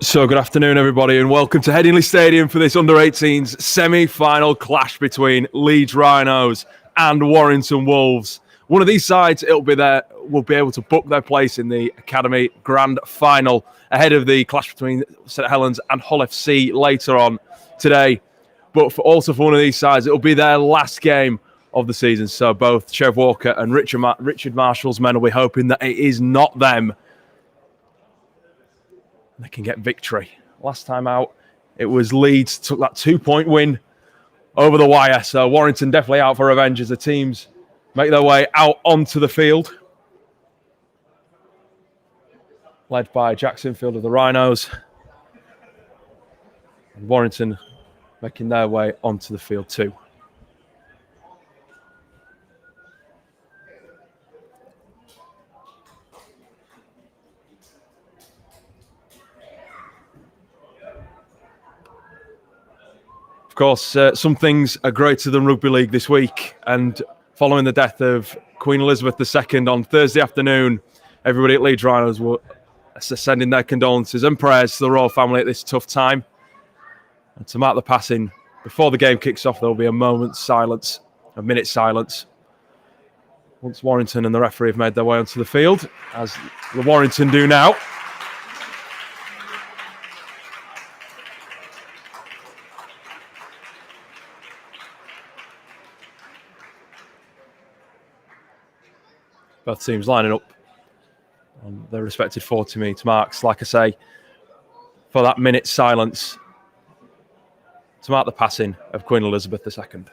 So good afternoon, everybody, and welcome to Headingley Stadium for this Under-18s semi-final clash between Leeds Rhinos and Warrington Wolves. One of these sides will be able to book their place in the Academy Grand Final ahead of the clash between St Helens and Hull FC later on today. But also for one of these sides, it will be their last game of the season. So both Chev Walker and Richard Marshall's men will be hoping that it is not them. They can get victory. Last time out, it was Leeds took that 2-point win over the wire. So Warrington definitely out for revenge as the teams make their way out onto the field. Led by Jackson Field of the Rhinos. And Warrington making their way onto the field too. Of course, some things are greater than rugby league this week, and following the death of Queen Elizabeth II on Thursday afternoon, everybody at Leeds Rhinos were sending their condolences and prayers to the royal family at this tough time. And to mark the passing, before the game kicks off, there will be a minute's silence, once Warrington and the referee have made their way onto the field, as the Warrington do now. Both teams lining up on their respective 40-metre marks, like I say, for that minute's silence to mark the passing of Queen Elizabeth II.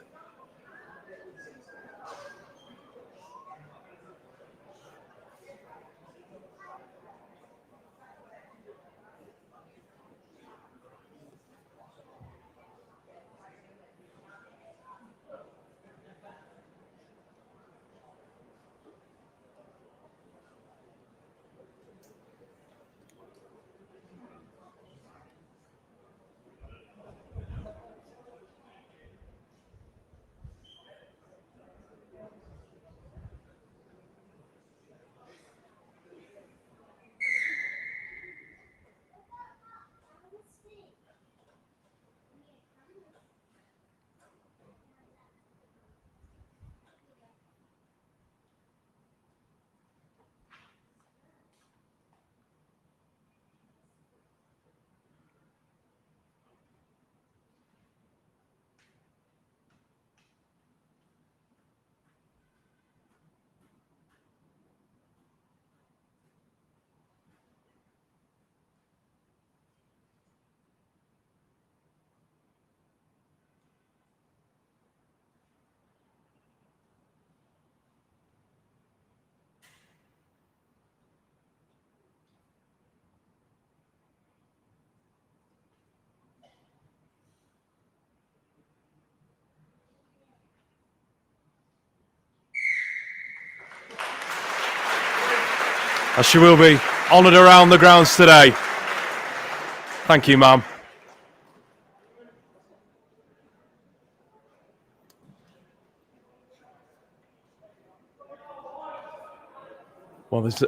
As she will be honoured around the grounds today. Thank you, ma'am. Well, there's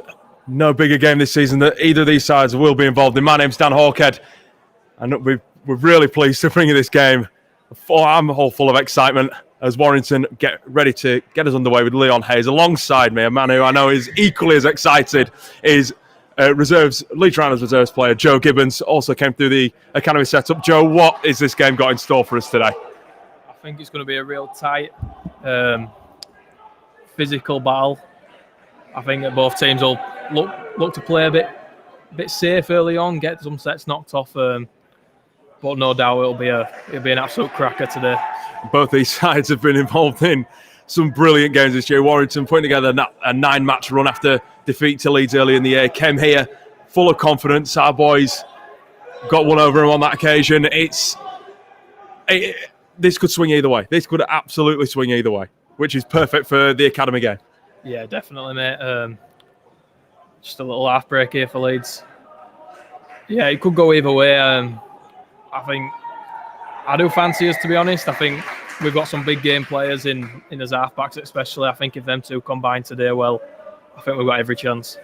no bigger game this season that either of these sides will be involved in. My name's Dan Hawkhead, and we're really pleased to bring you this game. I'm all full of excitement as Warrington get ready to get us underway with Leon Hayes alongside me. A man who I know is equally as excited is Leeds Rhinos reserves player Joe Gibbons, also came through the academy setup. Joe, what is this game got in store for us today? I think it's going to be a real tight, physical battle. I think that both teams will look to play a bit safe early on, get some sets knocked off. But no doubt it'll be an absolute cracker today. Both these sides have been involved in some brilliant games this year. Warrington putting together a 9-match run after defeat to Leeds early in the year. Came here full of confidence. Our boys got one over them on that occasion. This could swing either way. This could absolutely swing either way, which is perfect for the academy game. Yeah, definitely, mate. Just a little half break here for Leeds. Yeah, it could go either way. I think I do fancy us, to be honest. I think we've got some big game players in as halfbacks especially. I think if them two combine today well, I think we've got every chance.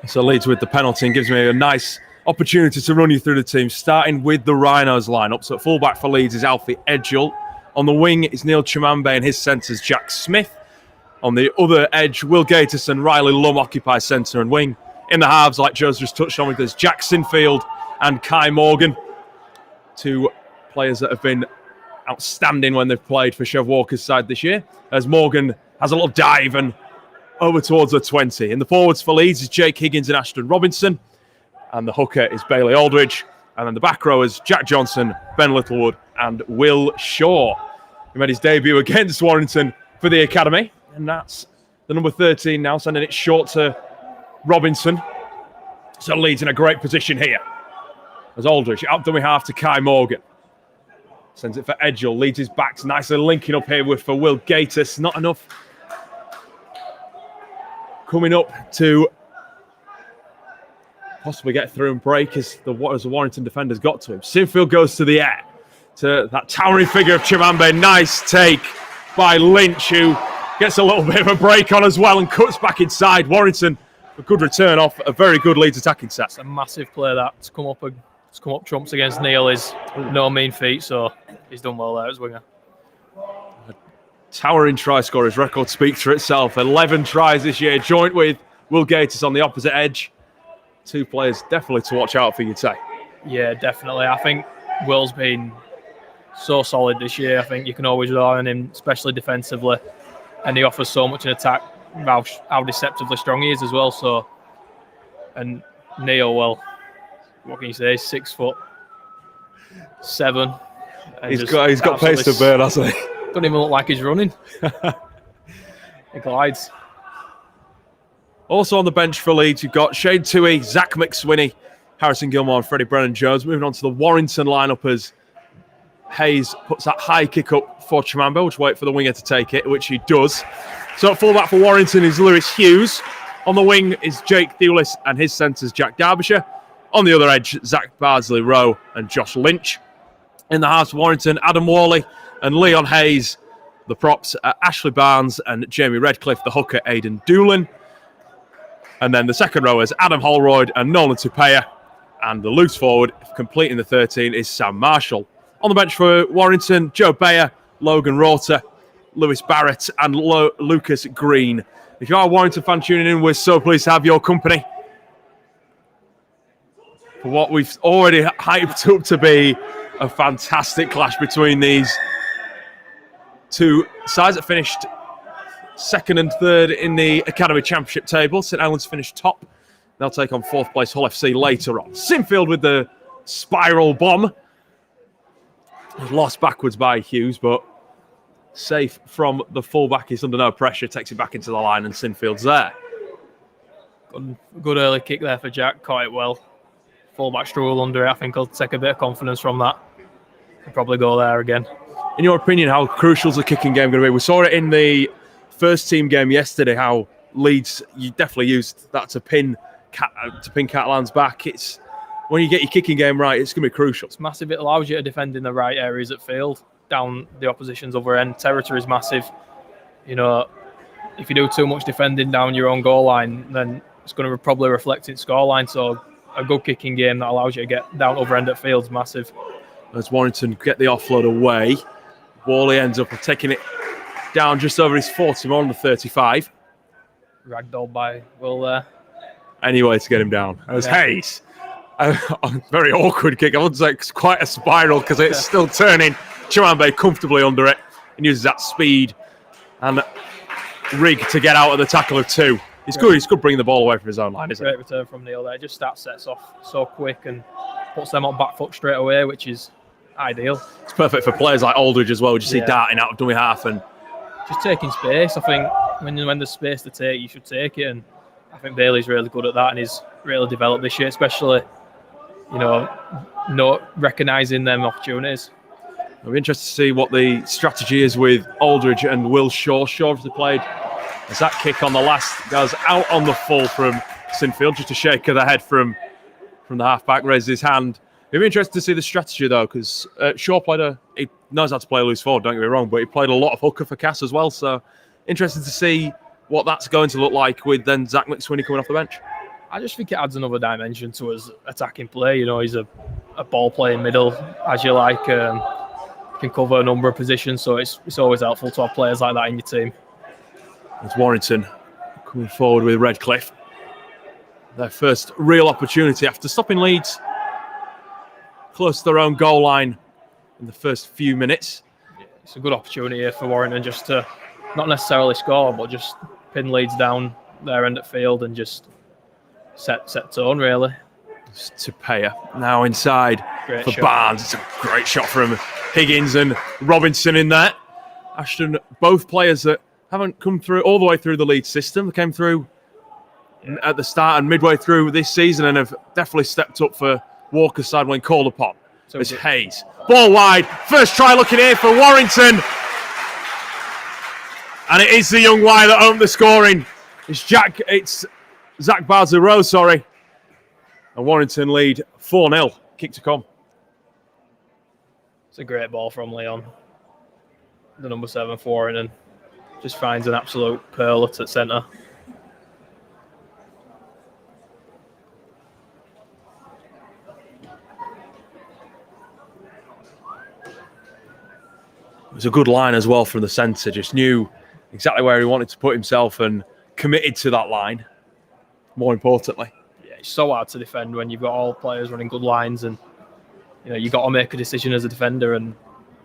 So Leeds with the penalty and gives me a nice opportunity to run you through the team, starting with the Rhinos lineup. So at fullback for Leeds is Alfie Edgell. On the wing is Neil Chimambe and his centres Jack Smith. On the other edge, Will Gatus and Riley Lum occupy centre and wing. In the halves, like Joe's just touched on, there's Jack Sinfield and Kai Morgan. Two players that have been outstanding when they've played for Chev Walker's side this year, as Morgan has a little dive and over towards the 20. In the forwards for Leeds is Jake Higgins and Ashton Robinson. And the hooker is Bailey Aldridge. And then the back row is Jack Johnson, Ben Littlewood and Will Shaw. He made his debut against Warrington for the academy. And that's the number 13 now, sending it short to Robinson. So Leeds in a great position here. As Aldridge out dummy half to Kai Morgan. Sends it for Edgell. Leeds his backs nicely linking up here for Will Gatus. Not enough. Coming up to possibly get through and break as the Warrington defenders got to him. Sinfield goes to the air. To that towering figure of Chimambe. Nice take by Lynch, who gets a little bit of a break on as well and cuts back inside. Warrington, a good return off a very good Leeds attacking set. It's a massive play that to come up trumps against Neil is no mean feat, so he's done well there as winger. Towering try scorer's record speaks for itself. 11 tries this year, joint with Will Gatus on the opposite edge. Two players definitely to watch out for, you'd say. Yeah, definitely. I think Will's been so solid this year. I think you can always rely on him, especially defensively. And he offers so much in attack, how deceptively strong he is as well. So, and Neil, well, what can you say? 6'7". He's got pace to burn, hasn't he? Doesn't even look like he's running. He glides. Also on the bench for Leeds, you've got Shane Toohey, Zach McSwinney, Harrison Gilmore and Freddie Brennan-Jones. Moving on to the Warrington lineup as Hayes puts that high kick up for Chimambe. We'll just wait for the winger to take it, which he does. So at fullback for Warrington is Lewis Hughes. On the wing is Jake Thewlis and his centres Jack Derbyshire. On the other edge, Zach Bardsley-Rowe and Josh Lynch. In the halves, Warrington, Adam Worley and Leon Hayes. The props are Ashley Barnes and Jamie Redcliffe. The hooker, Aidan Doolan. And then the second row is Adam Holroyd and Nolan Tupea. And the loose forward, completing the 13, is Sam Marshall. On the bench for Warrington, Joe Bayer, Logan Rota, Lewis Barrett and Lucas Green. If you are a Warrington fan tuning in, we're so pleased to have your company for what we've already hyped up to be a fantastic clash between these two sides that finished second and third in the Academy Championship table. St Helens finished top. They'll take on fourth place Hull FC later on. Sinfield with the spiral bomb. Lost backwards by Hughes, but safe from the fullback. He's under no pressure, takes it back into the line, and Sinfield's there. Good early kick there for Jack, caught it well. Fullback struggled under it. I think he'll take a bit of confidence from that. He'll probably go there again. In your opinion, how crucial is the kicking game going to be? We saw it in the first team game yesterday, how Leeds, you definitely used that to pin Catalan's back. It's when you get your kicking game right, it's going to be crucial. It's massive. It allows you to defend in the right areas at field, down the opposition's other end. Territory is massive. You know, if you do too much defending down your own goal line, then it's going to probably reflect in scoreline. So a good kicking game that allows you to get down other end at field is massive. As Warrington get the offload away, Worley ends up taking it down just over his 40, more on the 35. Ragdolled by Will there. Anyway, to get him down. As Hayes, a very awkward kick. I wouldn't say it's quite a spiral because it's still turning. Chimambe comfortably under it and uses that speed and rig to get out of the tackle of two. He's good. He's good bringing the ball away from his own line, isn't Great return from Neil there. Just that sets off so quick and puts them on back foot straight away, which is ideal. It's perfect for players like Aldridge as well. You see darting out of dummy half and just taking space. I think when there's space to take, you should take it. And I think Bailey's really good at that and he's really developed this year, especially, you know, not recognising them opportunities. I'll be interested to see what the strategy is with Aldridge and Will Shaw. Shaw obviously played as that kick on the last goes out on the full from Sinfield, just a shake of the head from the half-back, raises his hand. It'd be interesting to see the strategy though, because Shaw he knows how to play a loose forward, don't get me wrong, but he played a lot of hooker for Cass as well, so interesting to see what that's going to look like with then Zach McSwinney coming off the bench. I just think it adds another dimension to his attacking play. You know, he's a ball playing middle, as you like. Can cover a number of positions, so it's always helpful to have players like that in your team. It's Warrington coming forward with Redcliffe. Their first real opportunity after stopping Leeds close to their own goal line in the first few minutes. Yeah, it's a good opportunity here for Warrington just to not necessarily score, but just pin Leeds down their end of field and just set tone, really. It's Tupeya now inside Great for shot. Barnes. It's a great shot from Higgins and Robinson in there. Ashton, both players that haven't come through all the way through the Leeds system. They came through at the start and midway through this season and have definitely stepped up for Walker's side when called upon. So it's Hayes. Ball wide. First try looking here for Warrington. And it is the young Y that owned the scoring. It's Zach Barzero, sorry. And Warrington lead 4-0. Kick to come. It's a great ball from Leon. The number 7 for Warrington. Just finds an absolute pearl at centre. It was a good line as well from the centre. Just knew exactly where he wanted to put himself and committed to that line. More importantly. Yeah, it's so hard to defend when you've got all players running good lines, and you know you got to make a decision as a defender. And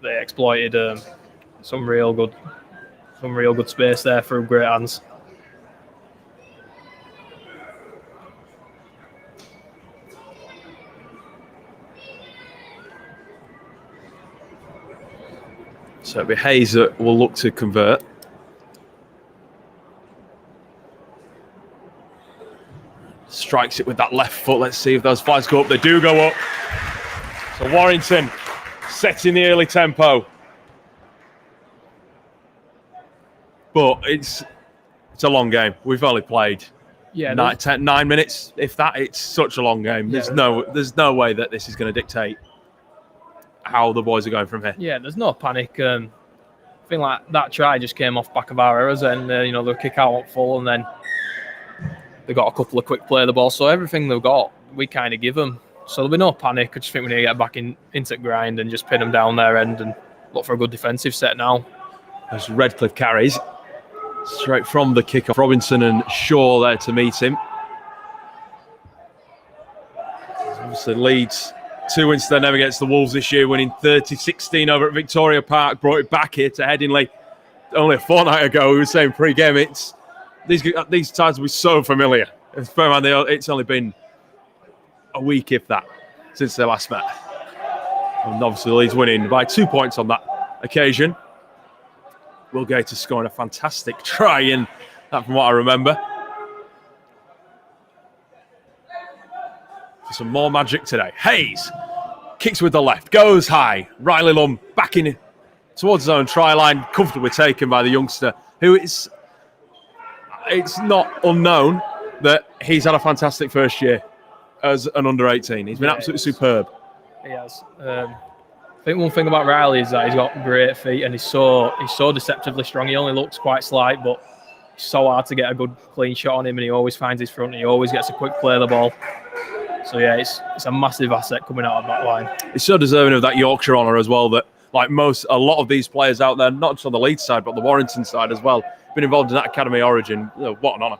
they exploited some real good space there through great hands. So it'll be Hayes that will look to convert. Strikes it with that left foot. Let's see if those flags go up. They do go up. So Warrington setting the early tempo. But it's a long game. We've only played 9 minutes. If that, it's such a long game. There's no way that this is going to dictate how the boys are going from here. Yeah, there's no panic. I think like that try just came off back of our errors, and the kick out went full, and then they got a couple of quick play of the ball. So everything they've got, we kind of give them. So there'll be no panic. I just think we need to get back into grind and just pin them down their end and look for a good defensive set now. As Redcliffe carries straight from the kick-off. Robinson and Shaw there to meet him. Obviously Leeds 2 wins to their name against the Wolves this year, winning 30-16 over at Victoria Park. Brought it back here to Headingley only a fortnight ago. We were saying pre-game, these times will be so familiar. It's only been a week, if that, since they last met. And obviously Leeds winning by 2 points on that occasion. Will Gator scoring a fantastic try in that, from what I remember. For some more magic today. Hayes kicks with the left, goes high. Riley Lum back in towards his own try line, comfortably taken by the youngster, who it's not unknown that he's had a fantastic first year as an under-18. He's been absolutely superb. He has. I think one thing about Riley is that he's got great feet and he's so deceptively strong. He only looks quite slight, but it's so hard to get a good clean shot on him, and he always finds his front and he always gets a quick play of the ball. So yeah, it's a massive asset coming out of that line. He's so deserving of that Yorkshire honour as well, that like a lot of these players out there, not just on the Leeds side, but the Warrington side as well, been involved in that academy origin. What an honour.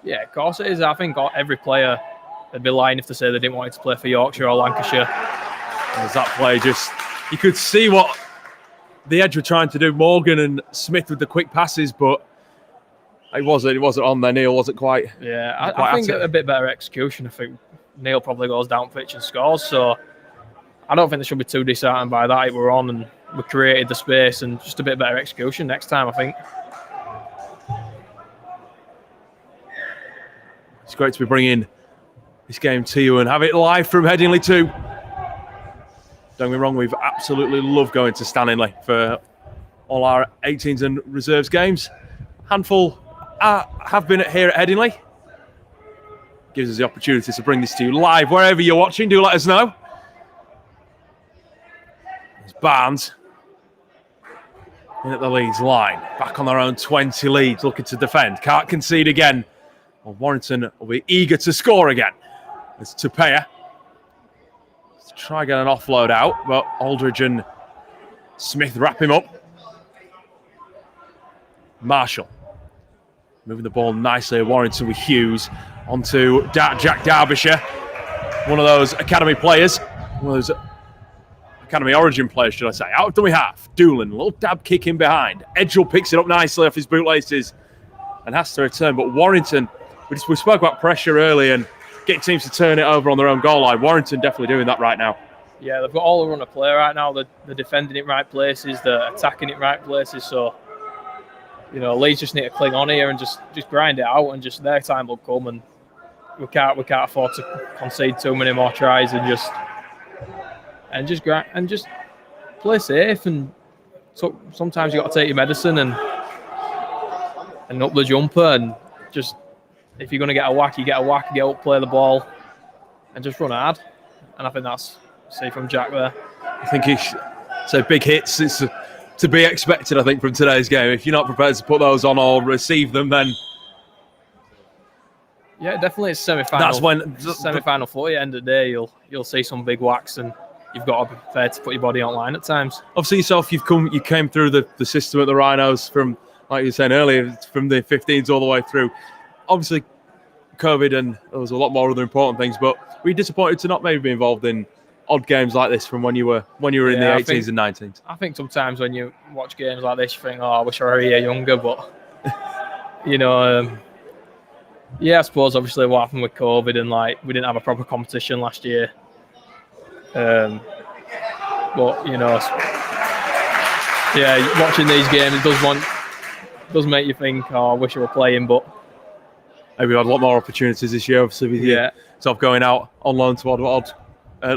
Yeah, of course it is. I think every player would be lying if they say they didn't want to play for Yorkshire or Lancashire. As that play you could see what the Edge were trying to do. Morgan and Smith with the quick passes, but it wasn't on there. Neil wasn't quite. Yeah, I think a bit better execution. I think Neil probably goes down pitch and scores. So I don't think they should be too disheartened by that. We're on and we created the space, and just a bit better execution next time, I think. It's great to be bringing this game to you and have it live from Headingley too. Don't get me wrong, we've absolutely loved going to Stanley for all our 18s and reserves games. Handful have been here at Headingley. Gives us the opportunity to bring this to you live wherever you're watching. Do let us know. There's Barnes in at the Leeds line. Back on their own 20 lead, looking to defend. Can't concede again. Well, Warrington will be eager to score again. It's Tupeya. Let's try get an offload out, but Aldridge and Smith wrap him up. Marshall moving the ball nicely. Warrington with Hughes onto Jack Derbyshire. One of those academy players. One of those academy origin players, should I say. Out of dummy half. Doolan, a little dab kick in behind. Edgell picks it up nicely off his bootlaces and has to return. But Warrington, we spoke about pressure early and getting teams to turn it over on their own goal line. Warrington definitely doing that right now. Yeah, they've got all the run of play right now. They're defending it right places. They're attacking it right places. So, Leeds just need to cling on here and just grind it out, and just their time will come. And we can't afford to concede too many more tries and just play safe. And so sometimes you got to take your medicine and up the jumper, and just if you're going to get a whack, you get a whack, get up, play the ball, and just run hard. And I think that's from Jack there. I think so big hits. It's to be expected, I think, from today's game. If you're not prepared to put those on or receive them, then yeah, definitely it's semi-final. That's when semi-final footy. At the end of the day, you'll see some big whacks, and you've got to be prepared to put your body on line at times. Obviously, yourself, you came through the system at the Rhinos from, like you were saying earlier, from the 15s all the way through. Obviously, COVID and there was a lot more other important things, but were you disappointed to not maybe be involved in odd games like this from when you were in the 18s and 19s? I think sometimes when you watch games like this, you think, I wish I were a year younger, but I suppose obviously what happened with COVID and we didn't have a proper competition last year. But watching these games, it does make you think, I wish I were playing, but maybe we had a lot more opportunities this year, obviously, with yourself going out on loan to odd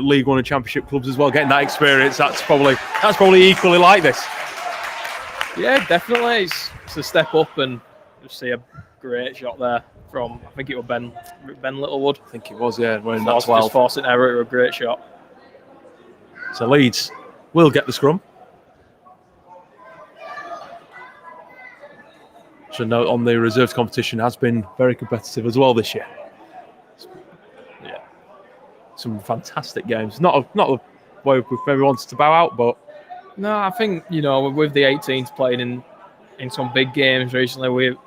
League One and Championship clubs as well, getting that experience. That's probably equally like this. Yeah, definitely. It's a step up, and just see a great shot there from, I think it was Ben Littlewood. I think it was, yeah. When that's just forcing error, it was a great shot. So Leeds will get the scrum. Should note on the reserves competition has been very competitive as well this year. Yeah, some fantastic games. Not the way we maybe wanted to bow out, but no, I think with the 18s playing in some big games recently,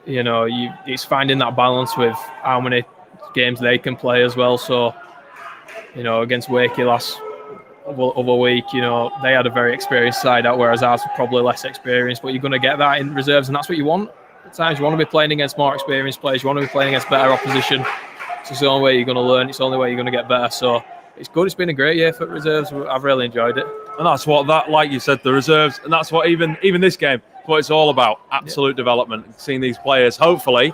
it's finding that balance with how many games they can play as well. So, against Wakey last other week, they had a very experienced side out, whereas ours were probably less experienced. But you're going to get that in reserves, and that's what you want. At times, you want to be playing against more experienced players. You want to be playing against better opposition. It's the only way you're going to learn. It's the only way you're going to get better. So it's good. It's been a great year for reserves. I've really enjoyed it. And that's what like you said, the reserves, and that's what even this game, what it's all about. Absolute development. Seeing these players, hopefully,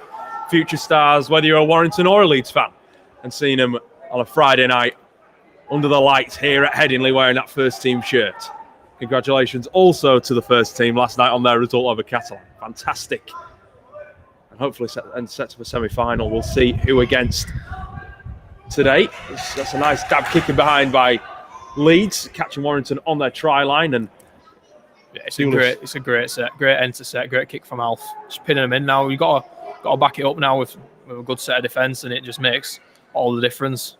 future stars, whether you're a Warrington or a Leeds fan, and seeing them on a Friday night under the lights here at Headingley wearing that first team shirt. Congratulations also to the first team last night on their result over Catalan. Fantastic. And hopefully set up a semi-final. We'll see who against today. That's a nice dab kicking behind by Leeds, catching Warrington on their try line. And it's a great set, great end to set, great kick from Alf. Just pinning them in now. You've got to back it up now with a good set of defence, and it just makes all the difference.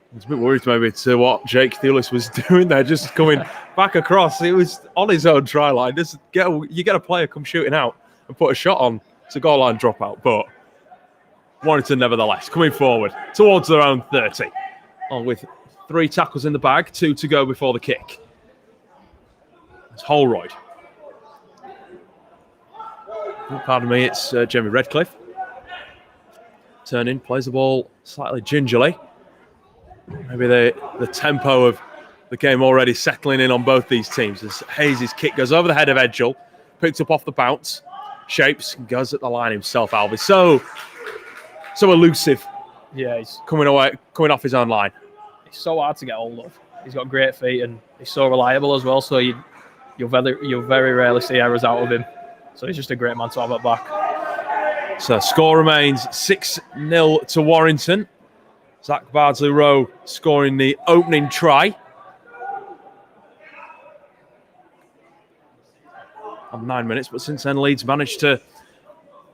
I was a bit worried maybe to what Jake Thewlis was doing there, just coming back across. It was on his own try line. You get a player come shooting out and put a shot on. It's a goal line dropout, but Warrington nevertheless coming forward towards their own 30. With 3 tackles in the bag, 2 to go before the kick. It's Holroyd. Pardon me, it's Jamie Redcliffe. Turning, plays the ball slightly gingerly. Maybe the tempo of the game already settling in on both these teams as Hayes' kick goes over the head of Edgell, picked up off the bounce, shapes, and goes at the line himself, Alvis. So elusive. Yeah, he's coming off his own line. It's so hard to get hold of. He's got great feet and he's so reliable as well, so you'll very rarely see errors out of him. So he's just a great man to have at back. So score remains 6-0 to Warrington. Zach Bardsley-Rowe scoring the opening try. On 9 minutes, but since then Leeds managed to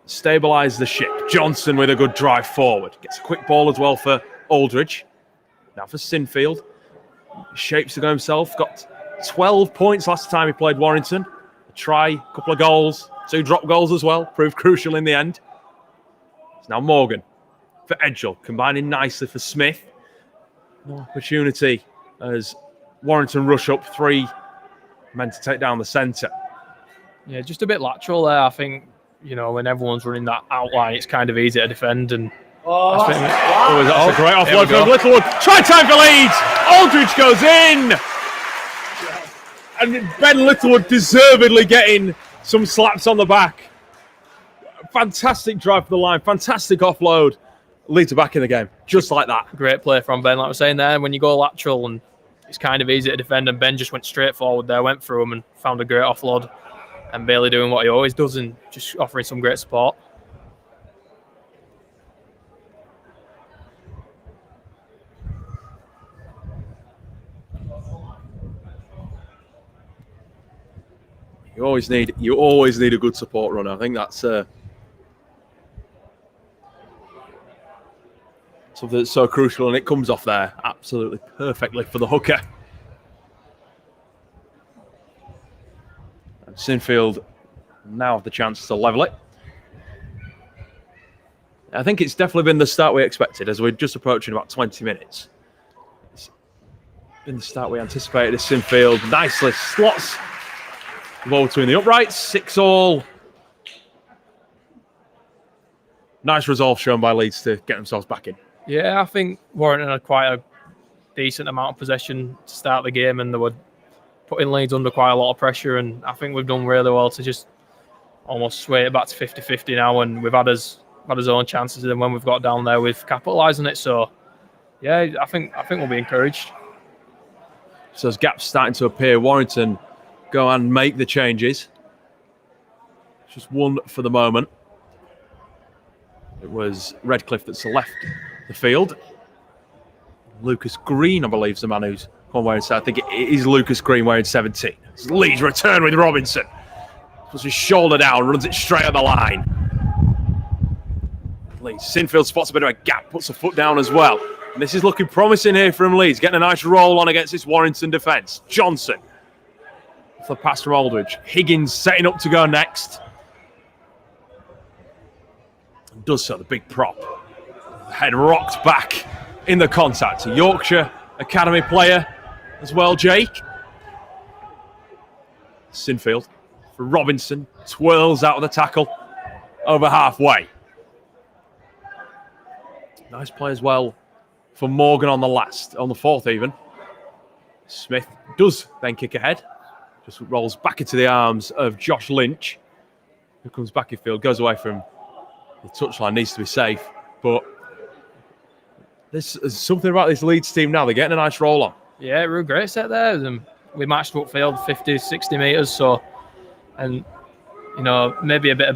stabilise the ship. Johnson with a good drive forward. Gets a quick ball as well for Aldridge. Now for Sinfield. Shapes to go himself. Got 12 points last time he played Warrington. A try, couple of goals, 2 drop goals as well. Proved crucial in the end. It's now Morgan for Edgell. Combining nicely for Smith. No opportunity as Warrington rush up 3 men to take down the centre. Yeah, just a bit lateral there. I think, when everyone's running that outline, it's kind of easy to defend. And that's a great offload from Littlewood. Try time for Leeds. Aldridge goes in. And Ben Littlewood deservedly getting some slaps on the back. Fantastic drive for the line. Fantastic offload. Leeds are back in the game. Just like that. Great play from Ben. Like I was saying there, when you go lateral and it's kind of easy to defend, and Ben just went straight forward there, went through him and found a great offload. And Bailey doing what he always does and just offering some great support. You always need a good support runner. I think that's something that's so crucial, and it comes off there absolutely perfectly for the hooker. And Sinfield now have the chance to level it. I think it's definitely been the start we expected, as we're just approaching about 20 minutes. It's been the start we anticipated as Sinfield nicely slots the ball between the uprights, 6-all. Nice resolve shown by Leeds to get themselves back in. Yeah, I think Warrington had quite a decent amount of possession to start the game, and they were putting Leeds under quite a lot of pressure, and I think we've done really well to just almost sway it back to 50-50 now, and we've had his own chances, and when we've got down there, we've capitalised on it. So, yeah, I think we'll be encouraged. So as gaps starting to appear, Warrington go and make the changes. Just one for the moment. It was Redcliffe that's left the field. Lucas Green, I believe, is the man who's gone wearing. I think it is Lucas Green wearing 17. It's Leeds return with Robinson. Puts his shoulder down, runs it straight on the line. Leeds. Sinfield spots a bit of a gap, puts a foot down as well. And this is looking promising here from Leeds. Getting a nice roll on against this Warrington defence. Johnson. For the pass from Aldridge. Higgins setting up to go next. And does so, the big prop. Head rocked back in the contact. A Yorkshire Academy player as well, Jake. Sinfield for Robinson. Twirls out of the tackle over halfway. Nice play as well for Morgan on the fourth even. Smith does then kick ahead. Just rolls back into the arms of Josh Lynch, who comes back in field, goes away from the touchline, needs to be safe. But there's something about this Leeds team now. They're getting a nice roll on. Yeah, we're a great set there. We matched upfield 50, 60 metres. So, and maybe a bit of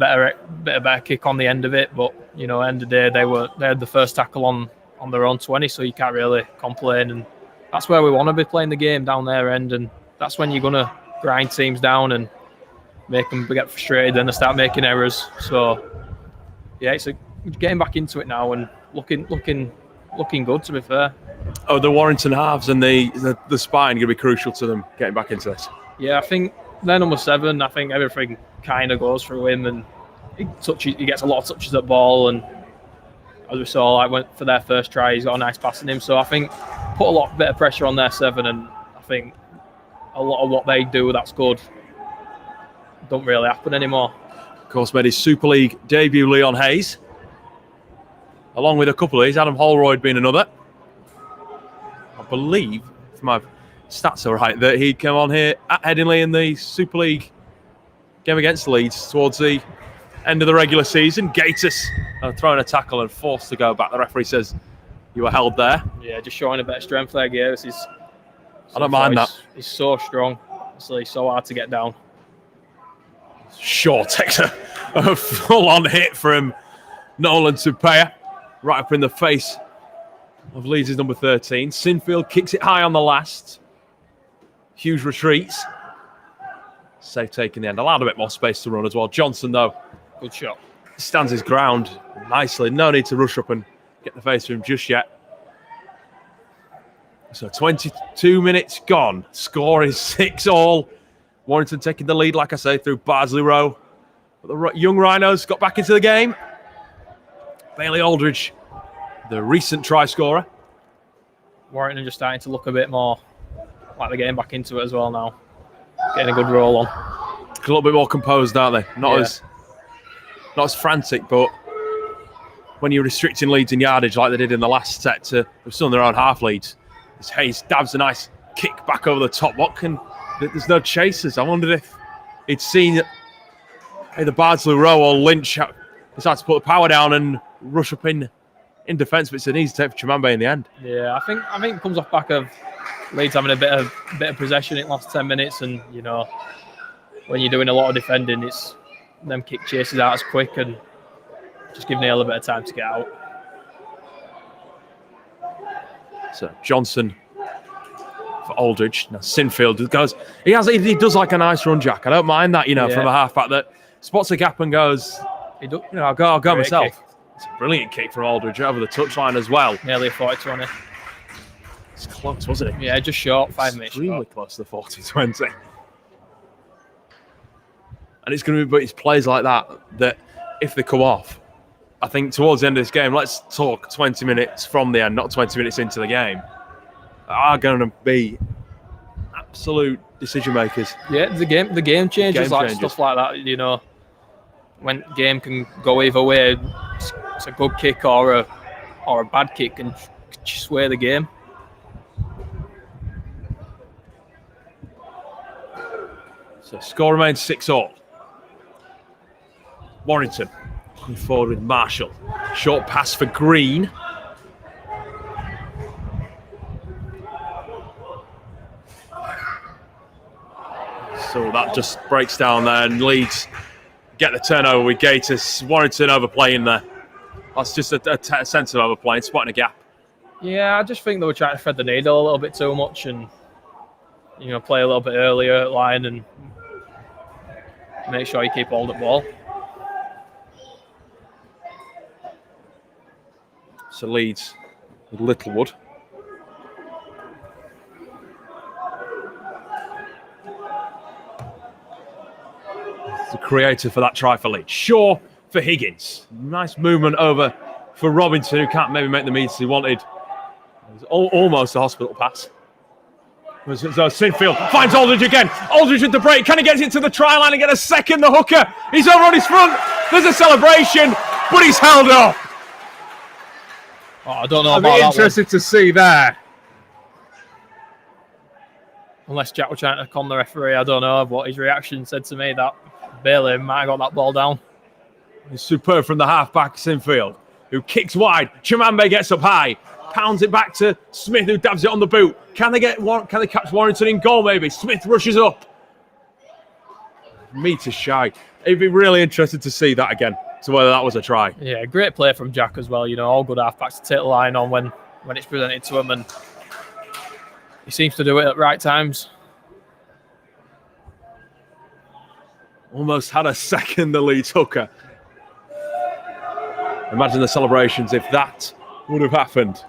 better kick on the end of it. But end of the day, they had the first tackle on their own 20, so you can't really complain. And that's where we want to be playing the game, down their end, and that's when you're gonna grind teams down and make them get frustrated, then they start making errors. So yeah, it's getting back into it now and looking good, to be fair. Oh, the Warrington halves and the spine going to be crucial to them getting back into this. Yeah, I think they're number 7. I think everything kind of goes through him, and he gets a lot of touches at ball, and as we saw, went for their first try, he's got a nice pass in him. So I think put a lot bit of pressure on their 7, and I think a lot of what they do that's good don't really happen anymore. Of course, made his Super League debut, Leon Hayes, along with a couple of these, Adam Holroyd being another. I believe, if my stats are right, that he came on here at Headingley in the Super League game against Leeds towards the end of the regular season. Gatiss throwing a tackle and forced to go back. The referee says you were held there. Yeah, just showing a bit of strength there, Gatiss. I don't mind that. He's so strong. He's so hard to get down. Shaw takes a full-on hit from Nolan Tupea, right up in the face of Leeds' number 13. Sinfield kicks it high on the last. Hughes retreats. Safe take in the end. Allowed a bit more space to run as well. Johnson, though. Good shot. stands his ground nicely. No need to rush up and get the face of him just yet. So 22 minutes gone. Score is 6-all. Warrington taking the lead, like I say, through Bardsley Row. But the young Rhinos got back into the game. Bailey Aldridge, the recent try scorer. Warrington just starting to look a bit more like they're getting back into it as well now. Getting a good roll on. A little bit more composed, aren't they? Not as frantic, but when you're restricting leads in yardage like they did in the last set, they're still in their own half leads. As Hayes dabs a nice kick back over the top. There's no chasers. I wondered if he'd seen either Bardsley Row or Lynch decide to put the power down and rush up in defence, but it's an easy take for Chimambe in the end. Yeah, I think it comes off back of Leeds having a bit of possession in the last 10 minutes, and when you're doing a lot of defending, it's them kick chases out as quick and just give Neil a bit of time to get out. So Johnson for Aldridge. Now Sinfield goes. He does like a nice run, Jack. I don't mind that, from a halfback that spots a gap and goes. I'll go myself. Kick. It's a brilliant kick from Aldridge over the touchline as well. Nearly a 40-20. It's close, wasn't it? Yeah, just short. 5 minutes. Extremely close to the 40-20. And it's going to be plays like that if they come off, I think towards the end of this game, let's talk 20 minutes from the end, not 20 minutes into the game, are going to be absolute decision makers. Yeah, the game changes, stuff like that. When game can go either way, it's a good kick or a bad kick and sway the game. So score remains 6-all. Warrington coming forward with Marshall. Short pass for Green. So that just breaks down there, and Leeds get the turnover with Gators. Warrington overplaying there. That's just a sense of overplaying, spotting a gap. Yeah, I just think they were trying to thread the needle a little bit too much and play a little bit earlier at line and make sure you keep hold of the ball. So Leeds with Littlewood. The creator for that try for Leeds. Shaw for Higgins. Nice movement over for Robinson, who can't maybe make the meters he wanted. It was almost a hospital pass. So Sinfield finds Aldridge again. Aldridge with the break. Can he get it to the try line and get a second? The hooker. He's over on his front. There's a celebration, but he's held up. Oh, I don't know I'd about be that interested to see there. Unless Jack was trying to con the referee, I don't know what his reaction said to me. That Bailey might have got that ball down. It's superb from the half-back Sinfield, who kicks wide. Chimambe gets up high, pounds it back to Smith, who dabs it on the boot. Can they catch Warrington in goal, maybe? Smith rushes up. Meters shy. It'd be really interesting to see that again, to whether that was a try. Yeah, great play from Jack as well. All good half-backs to take the line on when it's presented to him, and he seems to do it at right times. Almost had a second, the Leeds hooker. Imagine the celebrations if that would have happened.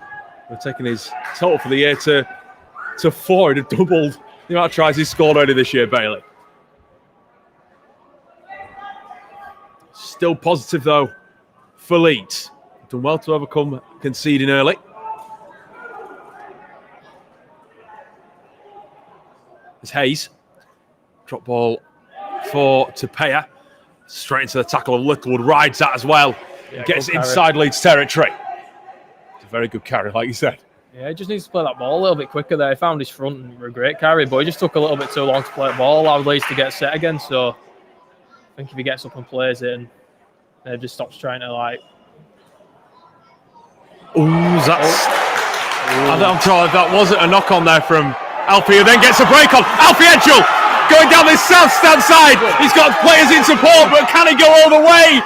We're taking his total for the year to 4. He'd have doubled the amount of tries he's scored already this year, Bailey. Still positive, though, for Leeds. Done well to overcome conceding early. There's Hayes. Drop ball for Tapea. Straight into the tackle of Littlewood. Rides that as well. Yeah, gets inside Leeds territory. It's a very good carry, like you said. Yeah, he just needs to play that ball a little bit quicker there. He found his front and a great carry, but he just took a little bit too long to play the ball. Allowed Leeds to get set again, so I think if he gets up and plays it and just stops trying to I'm sure that wasn't a knock on there from Alfie, who then gets a break on. Alfie Edgell going down this south stand side. He's got players in support, but can he go all the way?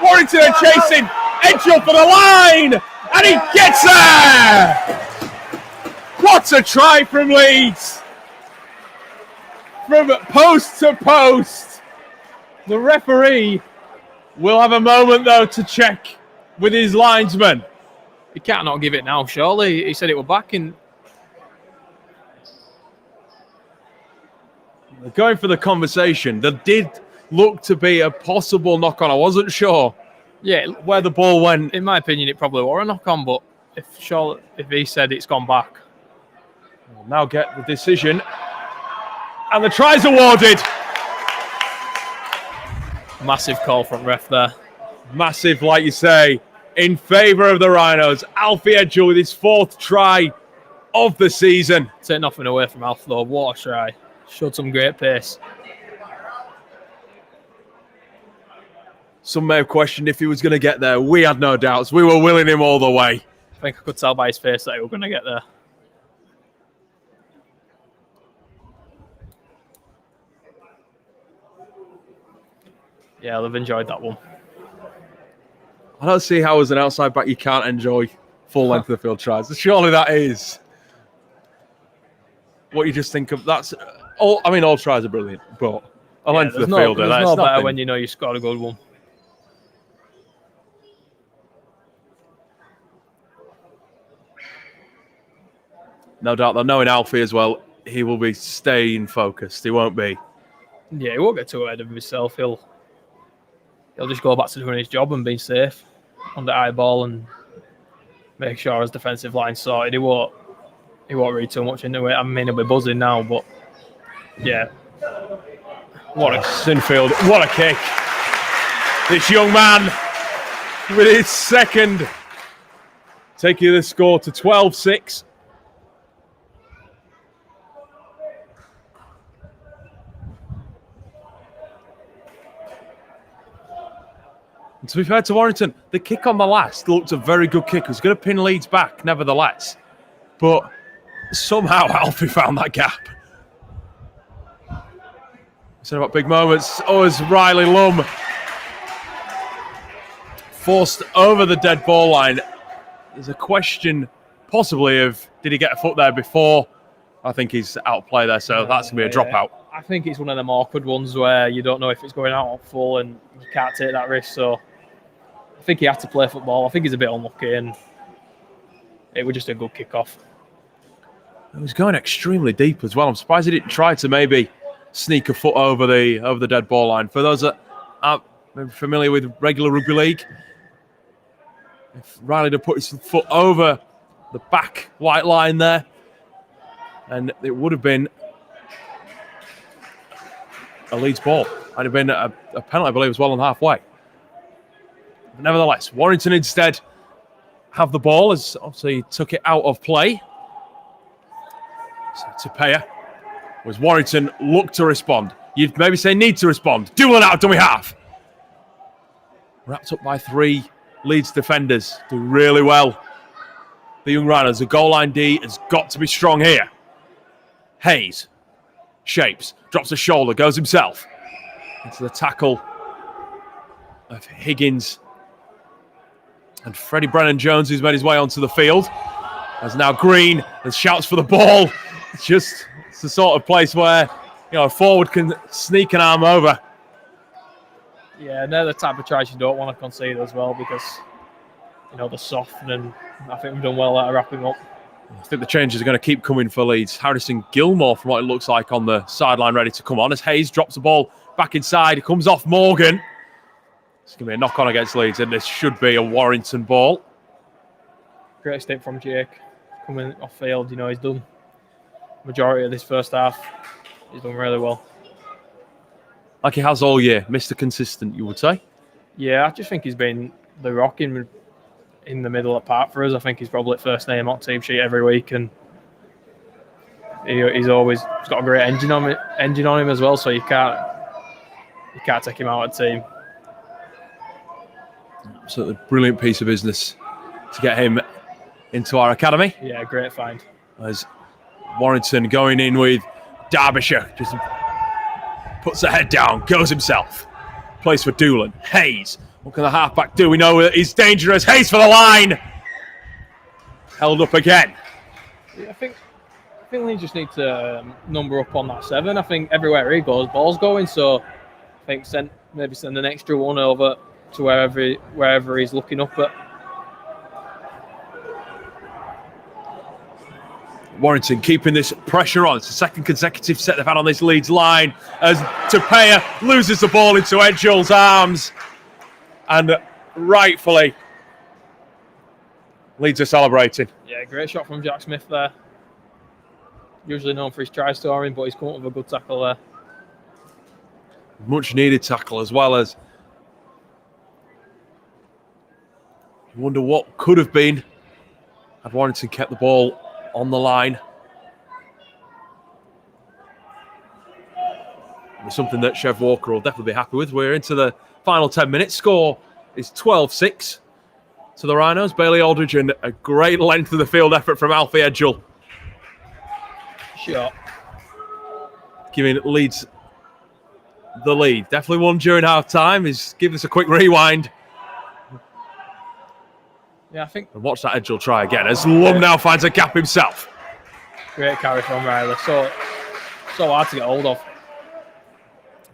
Warrington are chasing. Edgell for the line, and he gets there. What a try from Leeds. From post to post. The referee We'll have a moment, though, to check with his linesman. He can't not give it now, surely. He said it were back in. They're going for the conversation. There did look to be a possible knock-on. I wasn't sure where the ball went. In my opinion, it probably were a knock-on, but if he said it's gone back. We'll now get the decision. And the try's awarded. Massive call from ref there. Massive, like you say, in favour of the Rhinos. Alfie Edgell with his 4th try of the season. Take nothing away from Alf, though. What a try. Showed some great pace. Some may have questioned if he was going to get there. We had no doubts. We were willing him all the way. I think I could tell by his face that he was going to get there. Yeah, they've enjoyed that one. I don't see how, as an outside back, you can't enjoy full length of the field tries. Surely that is what you just think of. That's all. I mean, all tries are brilliant, but a length of the field, there's that's no better nothing. when you know you scored a good one. No doubt, though, knowing Alfie as well, he will be staying focused. He won't be. Yeah, he won't get too ahead of himself. He'll just go back to doing his job and being safe under eye ball and make sure his defensive line sorted. He won't read too much into it. I mean, he'll be buzzing now, but yeah. What a Sinfield, what a kick. This young man with his 2nd, taking the score to 12-6. And to be fair to Warrington, the kick on the last looked a very good kick. It was going to pin Leeds back, nevertheless. But somehow Alfie found that gap. Said about big moments. Oh, as Riley Lum forced over the dead ball line. There's a question possibly of, did he get a foot there before? I think he's out of play there, so that's going to be a dropout. I think it's one of them awkward ones where you don't know if it's going out on full and you can't take that risk. So I think he had to play football. I think he's a bit unlucky and it was just a good kick-off. It was going extremely deep as well. I'm surprised he didn't try to maybe sneak a foot over the dead ball line. For those that aren't maybe familiar with regular rugby league, if Riley had put his foot over the back white line there, and it would have been a Leeds ball. It would have been a penalty, I believe, as well on halfway. But nevertheless, Warrington instead have the ball as obviously he took it out of play. So Tapea was Warrington look to respond. You'd maybe say need to respond. Dueling out, dummy half. Wrapped up by 3 Leeds defenders. Do really well. The young Rhinos, the goal line D has got to be strong here. Hayes shapes, drops a shoulder, goes himself into the tackle of Higgins and Freddie Brennan-Jones, who's made his way onto the field. As now Green and shouts for the ball. It's the sort of place where a forward can sneak an arm over. Yeah, and they're the type of tries you don't want to concede as well because they're soft, and I think we've done well at wrapping up. I think the changes are going to keep coming for Leeds. Harrison Gilmore, from what it looks like, on the sideline, ready to come on. As Hayes drops the ball back inside, it comes off Morgan. It's going to be a knock-on against Leeds, and this should be a Warrington ball. Great step from Jake. Coming off field, he's done majority of this first half. He's done really well. Like he has all year. Mr. Consistent, you would say? Yeah, I just think he's been the rock in the middle of the park for us. I think he's probably first name on team sheet every week, and he's got a great engine on him as well. So you can't take him out of the team. Absolutely brilliant piece of business to get him into our academy. Yeah, great find. As Warrington going in with Derbyshire, just puts the head down, goes himself, plays for Doolan. Hayes, what can the halfback do? We know that he's dangerous. Hayes for the line, held up again. Yeah, I think we just need to number up on that 7. I think everywhere he goes, ball's going. So I think send an extra one over to wherever he's looking up at. Warrington keeping this pressure on. It's the second consecutive set they've had on this Leeds line as Tapia loses the ball into Edgell's arms. And rightfully, Leeds are celebrating. Yeah, great shot from Jack Smith there. Usually known for his try scoring, but he's come up with a good tackle there. Much needed tackle, as well as you wonder what could have been had Warrington kept the ball on the line. It's something that Chev Walker will definitely be happy with. We're into the final 10 minutes. Score is 12-6 to the Rhinos. Bailey Aldridge, and a great length of the field effort from Alfie Edgell. Shot. Giving Leeds the lead. Definitely won during half-time. He's giving us a quick rewind. Yeah, I think. And watch that Edgell try again as Lum now finds a gap himself. Great carry from Riley. So hard to get hold of.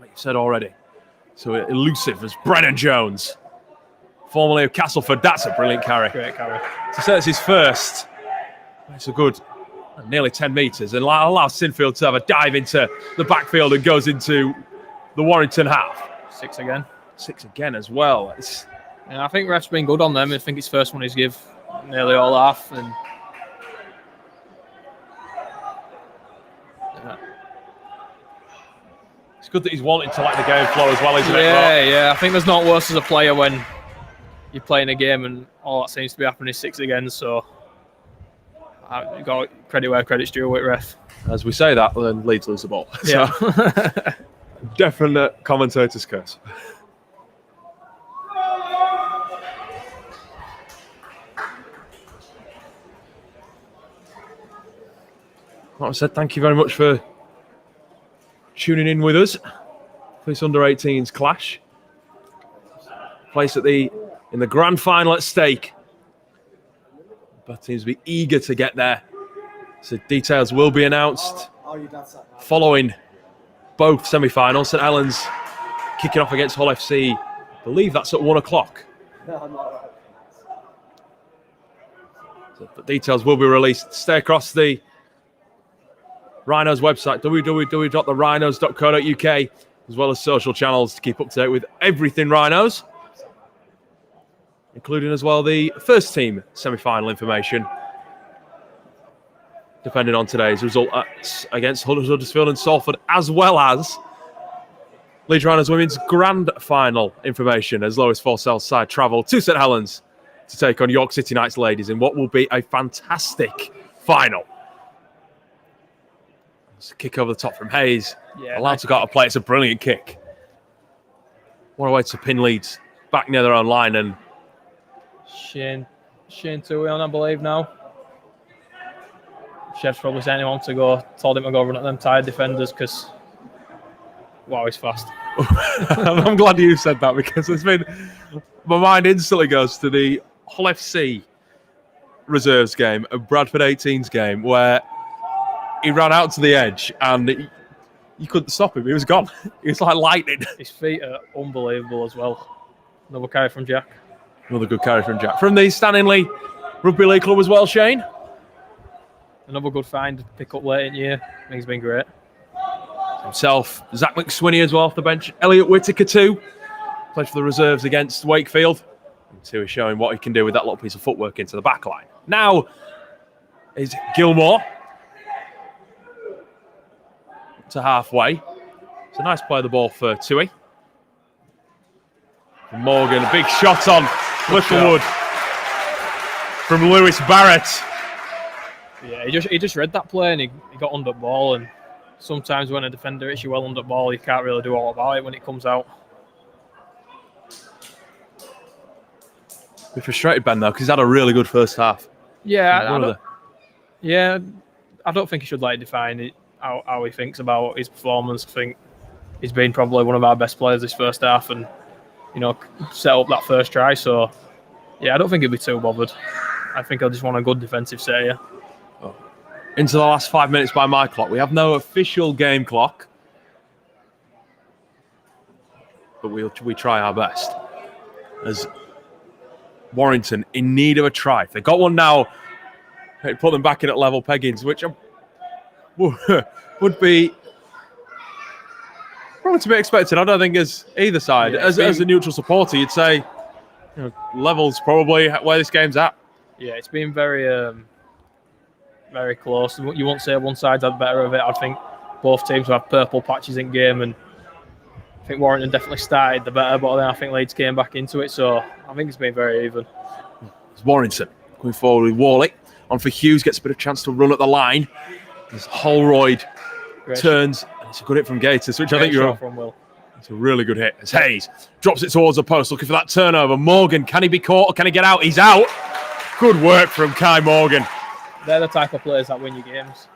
Like you said already. So elusive as Brennan Jones, formerly of Castleford. That's a brilliant carry. Great carry. To say it's his first, it's a good nearly 10 metres and allows Sinfield to have a dive into the backfield and goes into the Warrington half. 6 again. 6 again as well. And I think ref's been good on them. I think it's first one he's give nearly all half. And it's good that he's wanting to let the game flow as well, isn't it? Yeah. I think there's not worse as a player when you're playing a game and all that seems to be happening is 6 again. So you've got credit where credit's due with ref. As we say that, then Leeds lose the ball. Yeah. So, definite commentator's curse. Like I said, thank you very much for tuning in with us for this Under-18s clash. Place in the grand final at stake. Both teams will be eager to get there. So details will be announced following both semi-finals. St Helens kicking off against Hull FC. I believe that's at 1 o'clock. So the details will be released. Stay across the Rhinos website, www.therhinos.co.uk, as well as social channels to keep up to date with everything Rhinos, including as well the first team semi-final information, depending on today's result against Huddersfield and Salford, as well as Leeds Rhinos women's grand final information as Lois Forsell's side travel to St Helens to take on York City Knights ladies in what will be a fantastic final. It's a kick over the top from Hayes. Yeah, allowed to go out of play. It's a brilliant kick. What a way to pin Leeds back near their own line. And Shane Tui on, I believe, now. Chev's probably sent him on to go, told him to go run at them tired defenders because, wow, he's fast. I'm glad you said that because my mind instantly goes to the Hull FC reserves game, a Bradford 18s game, where he ran out to the edge and you couldn't stop him. He was gone. He was like lightning. His feet are unbelievable as well. Another carry from Jack. Another good carry from Jack. From the Stanley Rugby League Club as well, Shane. Another good find to pick up late in the year. I think he's been great. Himself, Zach McSwinney as well off the bench. Elliot Whittaker too. Plays for the reserves against Wakefield. And two is showing what he can do with that little piece of footwork into the back line. Now is Gilmore to halfway. It's a nice play of the ball for Tui. From Morgan, a big shot on Littlewood from Lewis Barrett. Yeah, he just read that play and he got under ball, and sometimes when a defender hits you well under ball, you can't really do all about it when it comes out. We're frustrated, Ben, though, because he's had a really good first half. Yeah, I don't think he should define it, how he thinks about his performance. I think he's been probably one of our best players this first half and, set up that first try. So, yeah, I don't think he'll be too bothered. I think he'll just want a good defensive set here. Into the last 5 minutes by my clock. We have no official game clock, but we try our best. as Warrington in need of a try. If they got one now, it'd put them back in at level peggings, which would be probably to be expected. I don't think as either side. Yeah, as a neutral supporter, you'd say level's probably where this game's at. Yeah, it's been very, very close. You won't say one side's had better of it. I think both teams have purple patches in game, and I think Warrington definitely started the better, but then I think Leeds came back into it, so I think it's been very even. It's Warrington going forward with Worley. On for Hughes, gets a bit of chance to run at the line. As Holroyd turns, and it's a good hit from Gators, which I think it's a really good hit. As Hayes drops it towards the post, looking for that turnover. Morgan, can he be caught or can he get out? He's out. Good work from Kai Morgan. They're the type of players that win you games.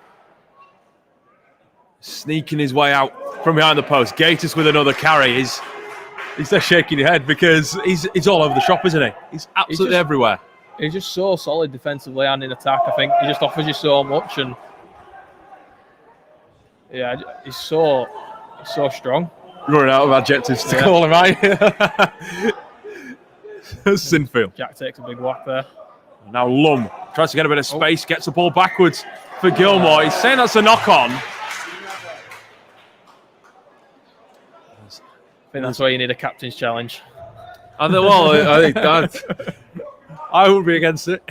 Sneaking his way out from behind the post. Gators with another carry. He's there shaking your head because he's all over the shop, isn't he? He's absolutely everywhere. He's just so solid defensively and in attack. I think he just offers you so much, and yeah, he's so strong. Running out of adjectives to call him, right? Sinfield. Jack takes a big whack there. Now Lum tries to get a bit of space, gets the ball backwards for Gilmore. He's saying that's a knock-on. I think that's why you need a captain's challenge. I think that I would be against it.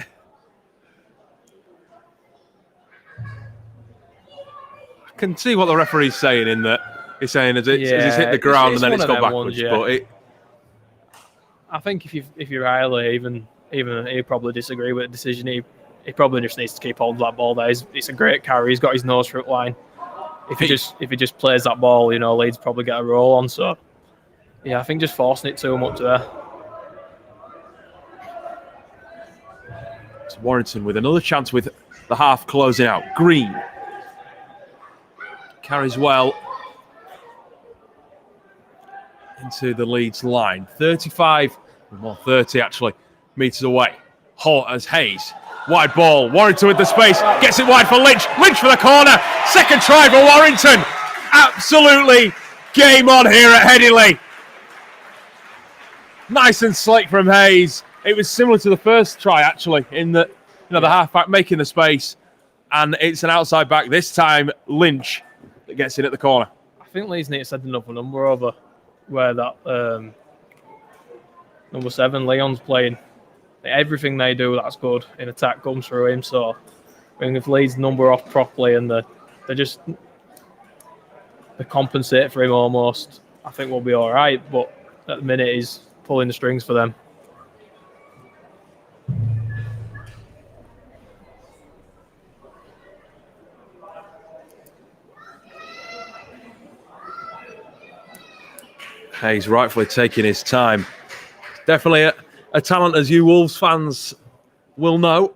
I can see what the referee's saying in that. He's saying as it's hit the ground and then it's gone backwards. But I think if you're Riley, even he'd probably disagree with the decision. He probably just needs to keep hold of that ball there. It's a great carry. He's got his nose through line. If he just plays that ball, Leeds probably get a roll on. So yeah, I think just forcing it too much there. It's Warrington with another chance with the half closing out. Green carries well into the Leeds line. 35, more 30 actually, metres away. Holt as Hayes. Wide ball. Warrington with the space. Gets it wide for Lynch. Lynch for the corner. Second try for Warrington. Absolutely game on here at Headingley. Nice and slick from Hayes. It was similar to the first try actually, in that the half-back making the space, and it's an outside back. This time Lynch that gets in at the corner. I think Leeds need to send another number over where that number 7, Leon's playing. Everything they do that's good in attack comes through him. So I think if Leeds number off properly and they compensate for him almost, I think we'll be all right. But at the minute, he's pulling the strings for them. He's rightfully taking his time. Definitely a talent, as you Wolves fans will know.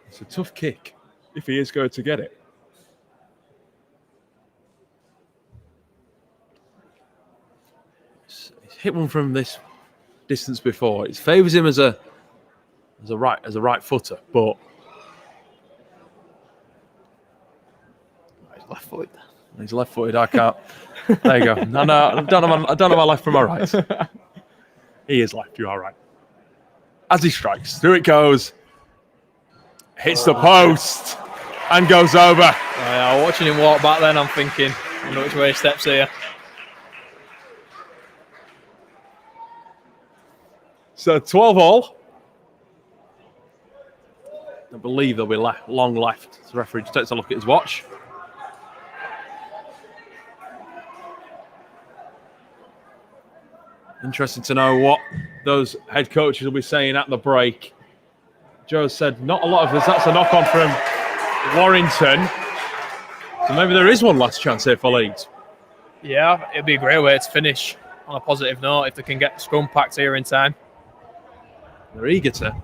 It's a tough kick if he is going to get it. He's hit one from this distance before. It favours him as a right footer, but He's left footed. He's left footed. I can't. There you go. No, I don't know my left from my right. He is left. You are right. As he strikes, through it goes. Hits the post and goes over. Yeah, watching him walk back then, I'm thinking, I wonder which way he steps here. So 12 all. I believe there'll be long left. The referee just takes a look at his watch. Interesting to know what those head coaches will be saying at the break. Joe said not a lot of this. That's a knock on from Warrington. So maybe there is one last chance here for Leeds. Yeah, it'd be a great way to finish on a positive note if they can get the scrum packed here in time. They're eager to.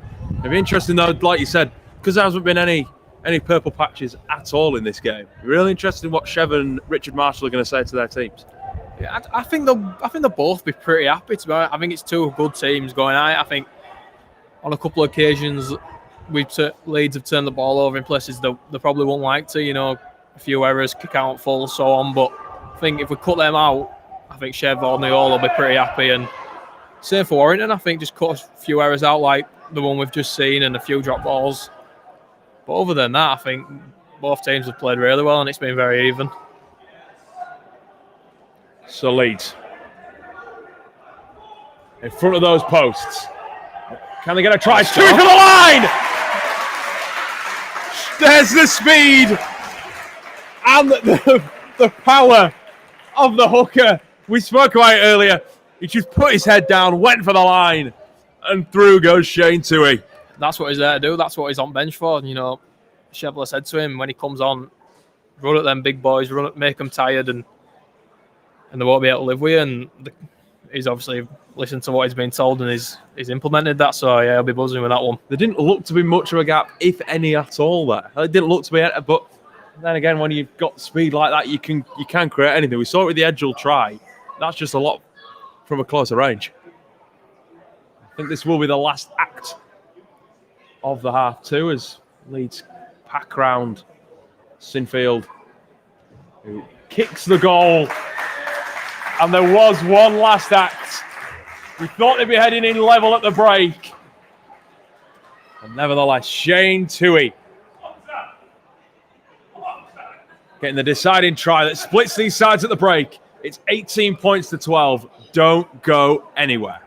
It'd be interesting though, like you said, because there hasn't been any purple patches at all in this game. Really interested in what Chev and Richard Marshall are going to say to their teams. Yeah, I think they'll both be pretty happy to be honest. I think it's two good teams going at it. I think on a couple of occasions, Leeds have turned the ball over in places that they probably won't like to. A few errors, kick out full, so on. But I think if we cut them out, I think Chev or Neol will be pretty happy. And same for Warrington. I think just cut a few errors out like the one we've just seen and a few drop balls. But other than that, I think both teams have played really well and it's been very even. So Leeds in front of those posts. Can they get a try? Two for the line! There's the speed and the power of the hooker. We spoke about it earlier. He just put his head down, went for the line, and through goes Shane Toohey. That's what he's there to do. That's what he's on bench for. Shevler said to him when he comes on, run at them big boys, make them tired, and they won't be able to live with you. And he's obviously listened to what he's been told and he's implemented that. So yeah, I'll be buzzing with that one. There didn't look to be much of a gap, if any at all. There, it didn't look to be, but then again, when you've got speed like that, you can create anything. We saw it with the Edgell try. That's just a lot from a closer range. I think this will be the last act of the half two as Leeds pack round Sinfield, who kicks the goal. And there was one last act. We thought they'd be heading in level at the break. And nevertheless, Shane Toohey getting the deciding try that splits these sides at the break. It's 18 points to 12. Don't go anywhere.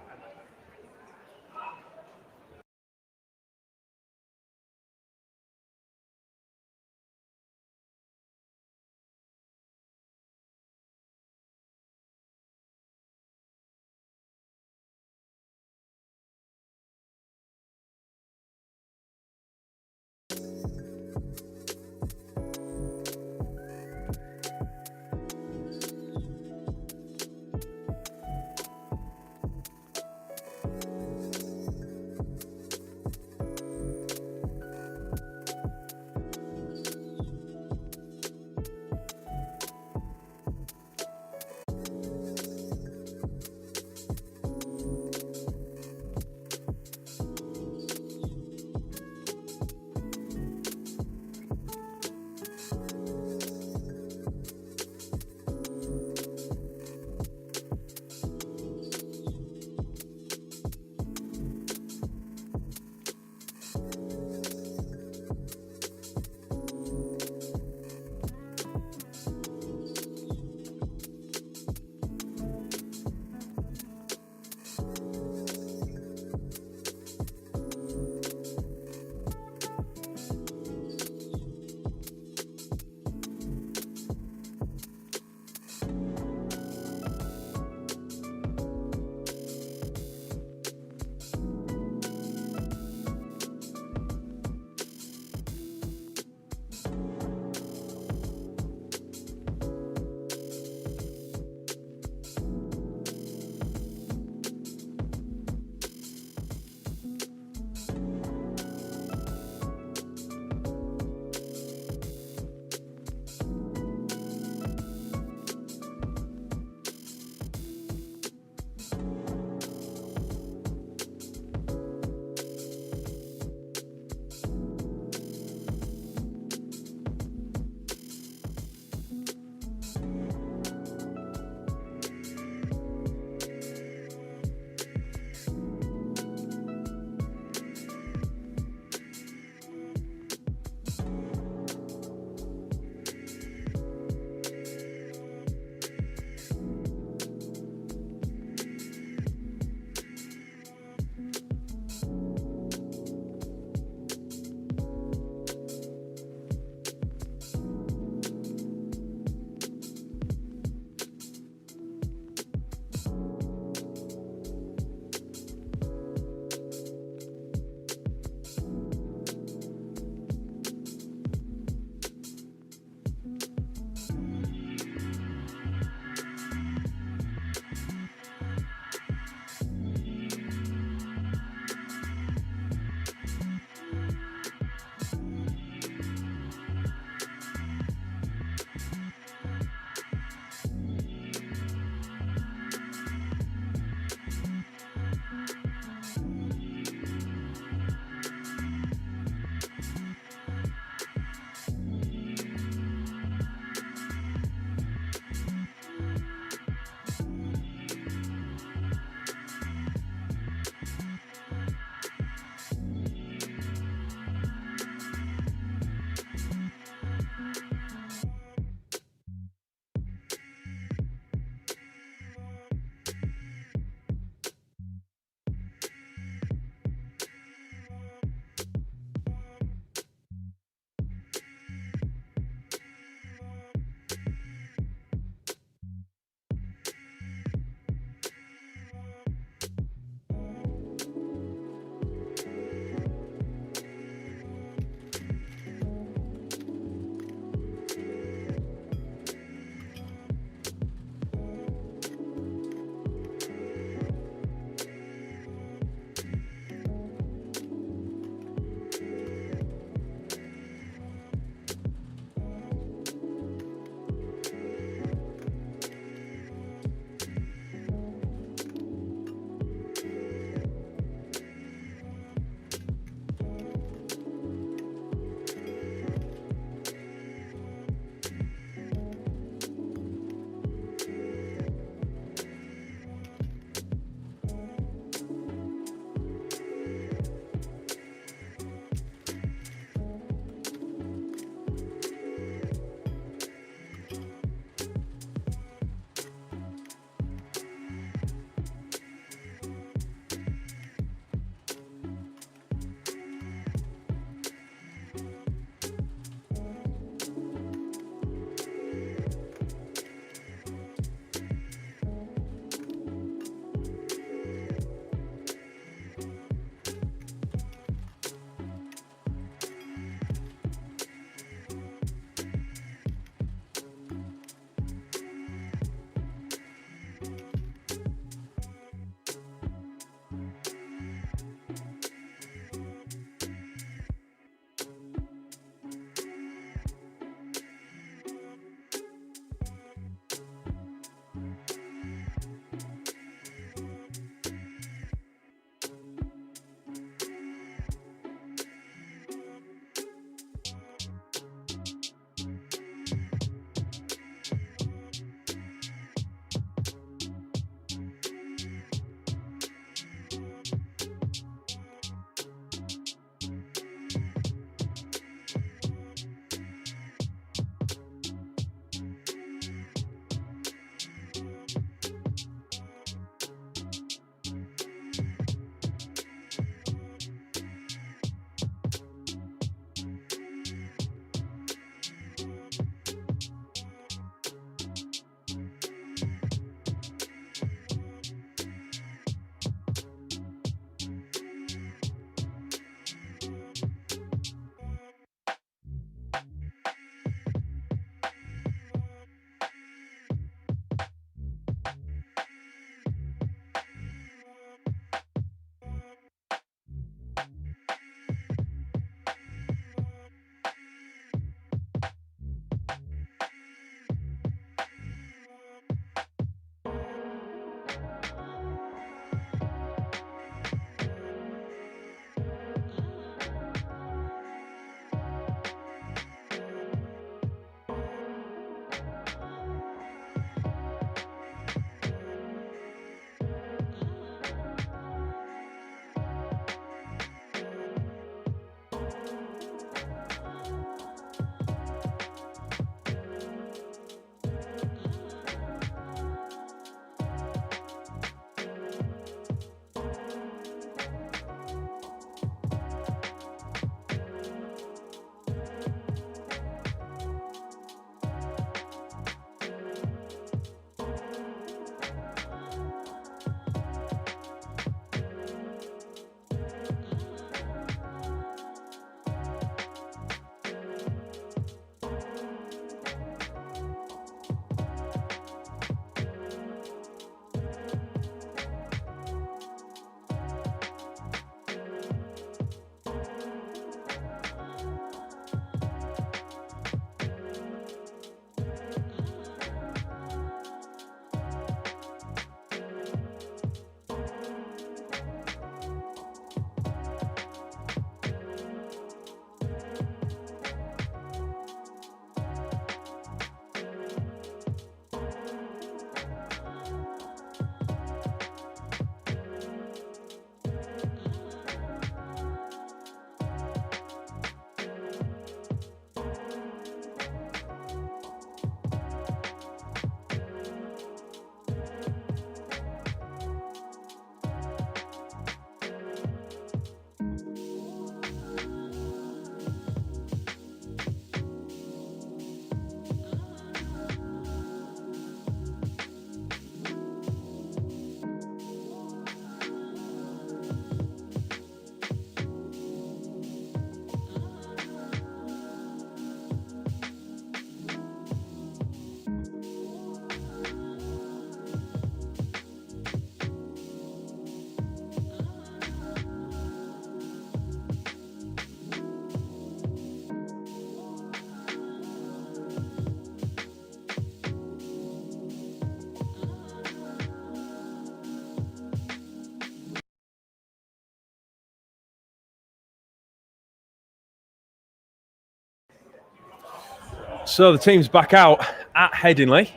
So the team's back out at Headingley.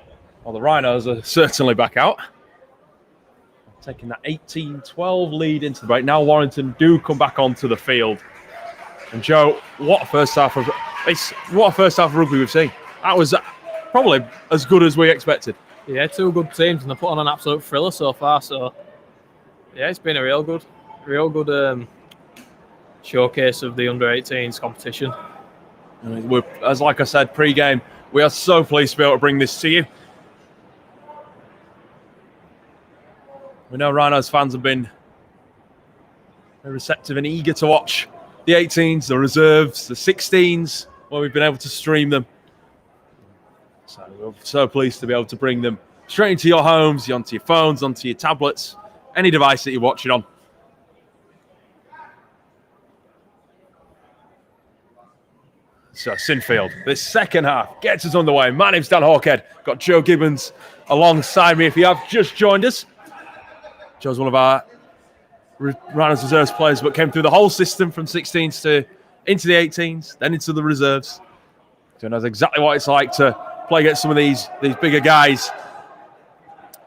Well, the Rhinos are certainly back out. Taking that 18-12 lead into the break. Now Warrington do come back onto the field. And Joe, what a first half of rugby we've seen. That was probably as good as we expected. Yeah, two good teams, and they're put on an absolute thriller so far. So, yeah, it's been a real good showcase of the under-18s competition. As like I said pre-game, we are so pleased to be able to bring this to you. We know Rhinos fans have been very receptive and eager to watch the 18s, the reserves, the 16s, where we've been able to stream them. So we're so pleased to be able to bring them straight into your homes, onto your phones, onto your tablets, any device that you're watching on. So Sinfield, this second half gets us underway. My name's Dan Hawkhead. Got Joe Gibbons alongside me. If you have just joined us, Joe's one of our Rhinos reserves players, but came through the whole system from 16s to into the 18s, then into the reserves. So he knows exactly what it's like to play against some of these bigger guys,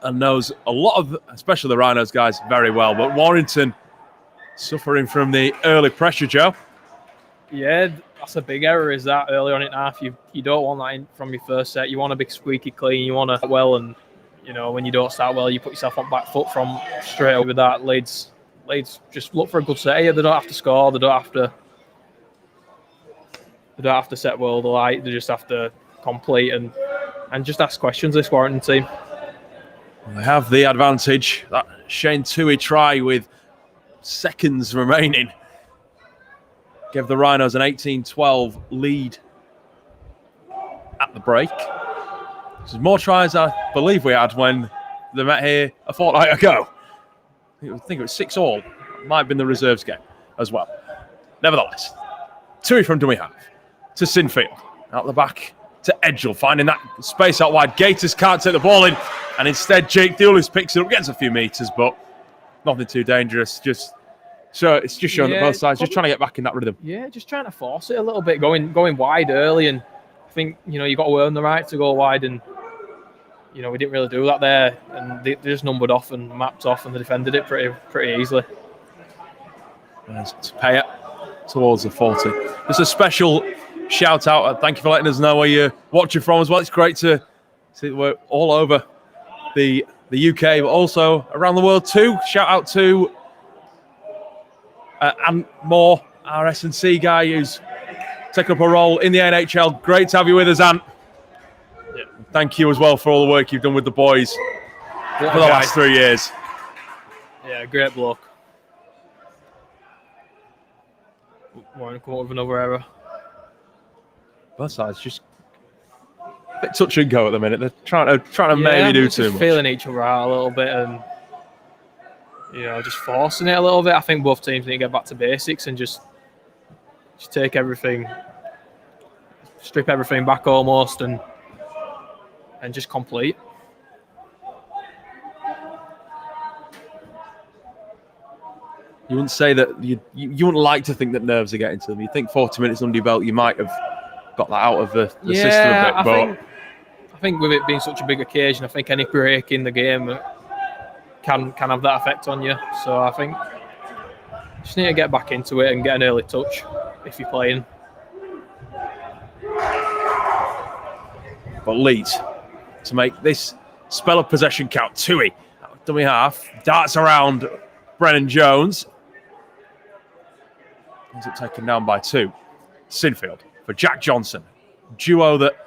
and knows a lot of, especially the Rhinos guys, very well. But Warrington suffering from the early pressure, Joe. Yeah, that's a big error, is that early on in half. You don't want that in from your first set. You want to be squeaky clean. You want to start well, and when you don't start well, you put yourself on back foot from straight over that. Leeds just look for a good set here. They don't have to score. They don't have to set world alight. They just have to complete and just ask questions. This Warrington team. They have the advantage. That Shane Tui try with seconds remaining gave the Rhinos an 18-12 lead at the break. There's more tries I believe we had when they met here a fortnight ago. I think it was 6-all. Might have been the reserves game as well. Nevertheless, Tui from dummy half to Sinfield. Out the back to Edgell, finding that space out wide. Gators can't take the ball in, and instead Jake Dewlis picks it up, gets a few metres, but nothing too dangerous. It's just showing that both sides just trying to get back in that rhythm. Yeah, just trying to force it a little bit, going wide early, and I think you got to earn the right to go wide, and we didn't really do that there, and they just numbered off and mapped off, and they defended it pretty easily. To pay it towards the 40. Just a special shout out. Thank you for letting us know where you're watching from as well. It's great to see that we're all over the UK, but also around the world too. Shout out to Ant Moore, our S&C guy, who's taken up a role in the NHL. Great to have you with us, Ant. Yeah. Thank you as well for all the work you've done with the boys for the last 3 years. Yeah, great bloke. Want to come up with another error? Both sides just a bit touch and go at the minute. They're trying to maybe do too much. Feeling each other out a little bit and just forcing it a little bit. I think both teams need to get back to basics and just take everything, strip everything back almost, and just complete. You wouldn't say that you wouldn't like to think that nerves are getting to them. You think 40 minutes under your belt, you might have got that out of the system a bit. I think with it being such a big occasion, I think any break in the game can have that effect on you. So I think you just need to get back into it and get an early touch if you're playing. But Leeds, to make this spell of possession count, Tui, dummy half, darts around Brennan Jones. Ends up taken down by 2. Sinfield for Jack Johnson. Duo that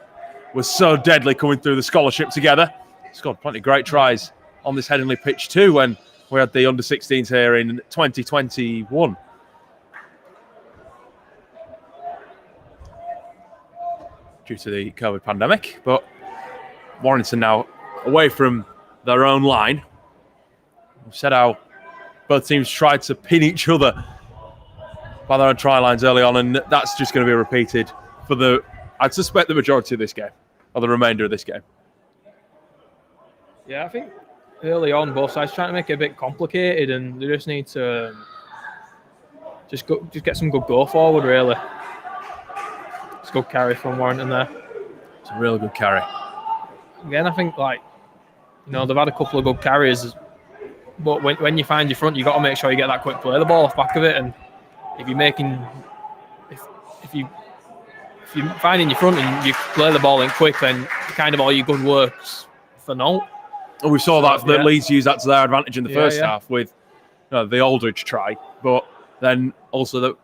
was so deadly coming through the scholarship together. Scored plenty of great tries on this Headingley pitch too when we had the under-16s here in 2021. Due to the COVID pandemic, but Warrington now away from their own line. We've said how both teams tried to pin each other by their own try lines early on, and that's just going to be repeated for I'd suspect the majority of this game, or the remainder of this game. Yeah, I think early on both sides trying to make it a bit complicated, and they just need to just get some good go forward, really. It's a good carry from Warrington there. It's a real good carry. Again, I think they've had a couple of good carries, but when you find your front, you got to make sure you get that quick play the ball off back of it. And if you're finding your front and you play the ball in quick, then kind of all your good works for naught. And we saw that Leeds used that to their advantage in the first half with the Aldridge try, but then also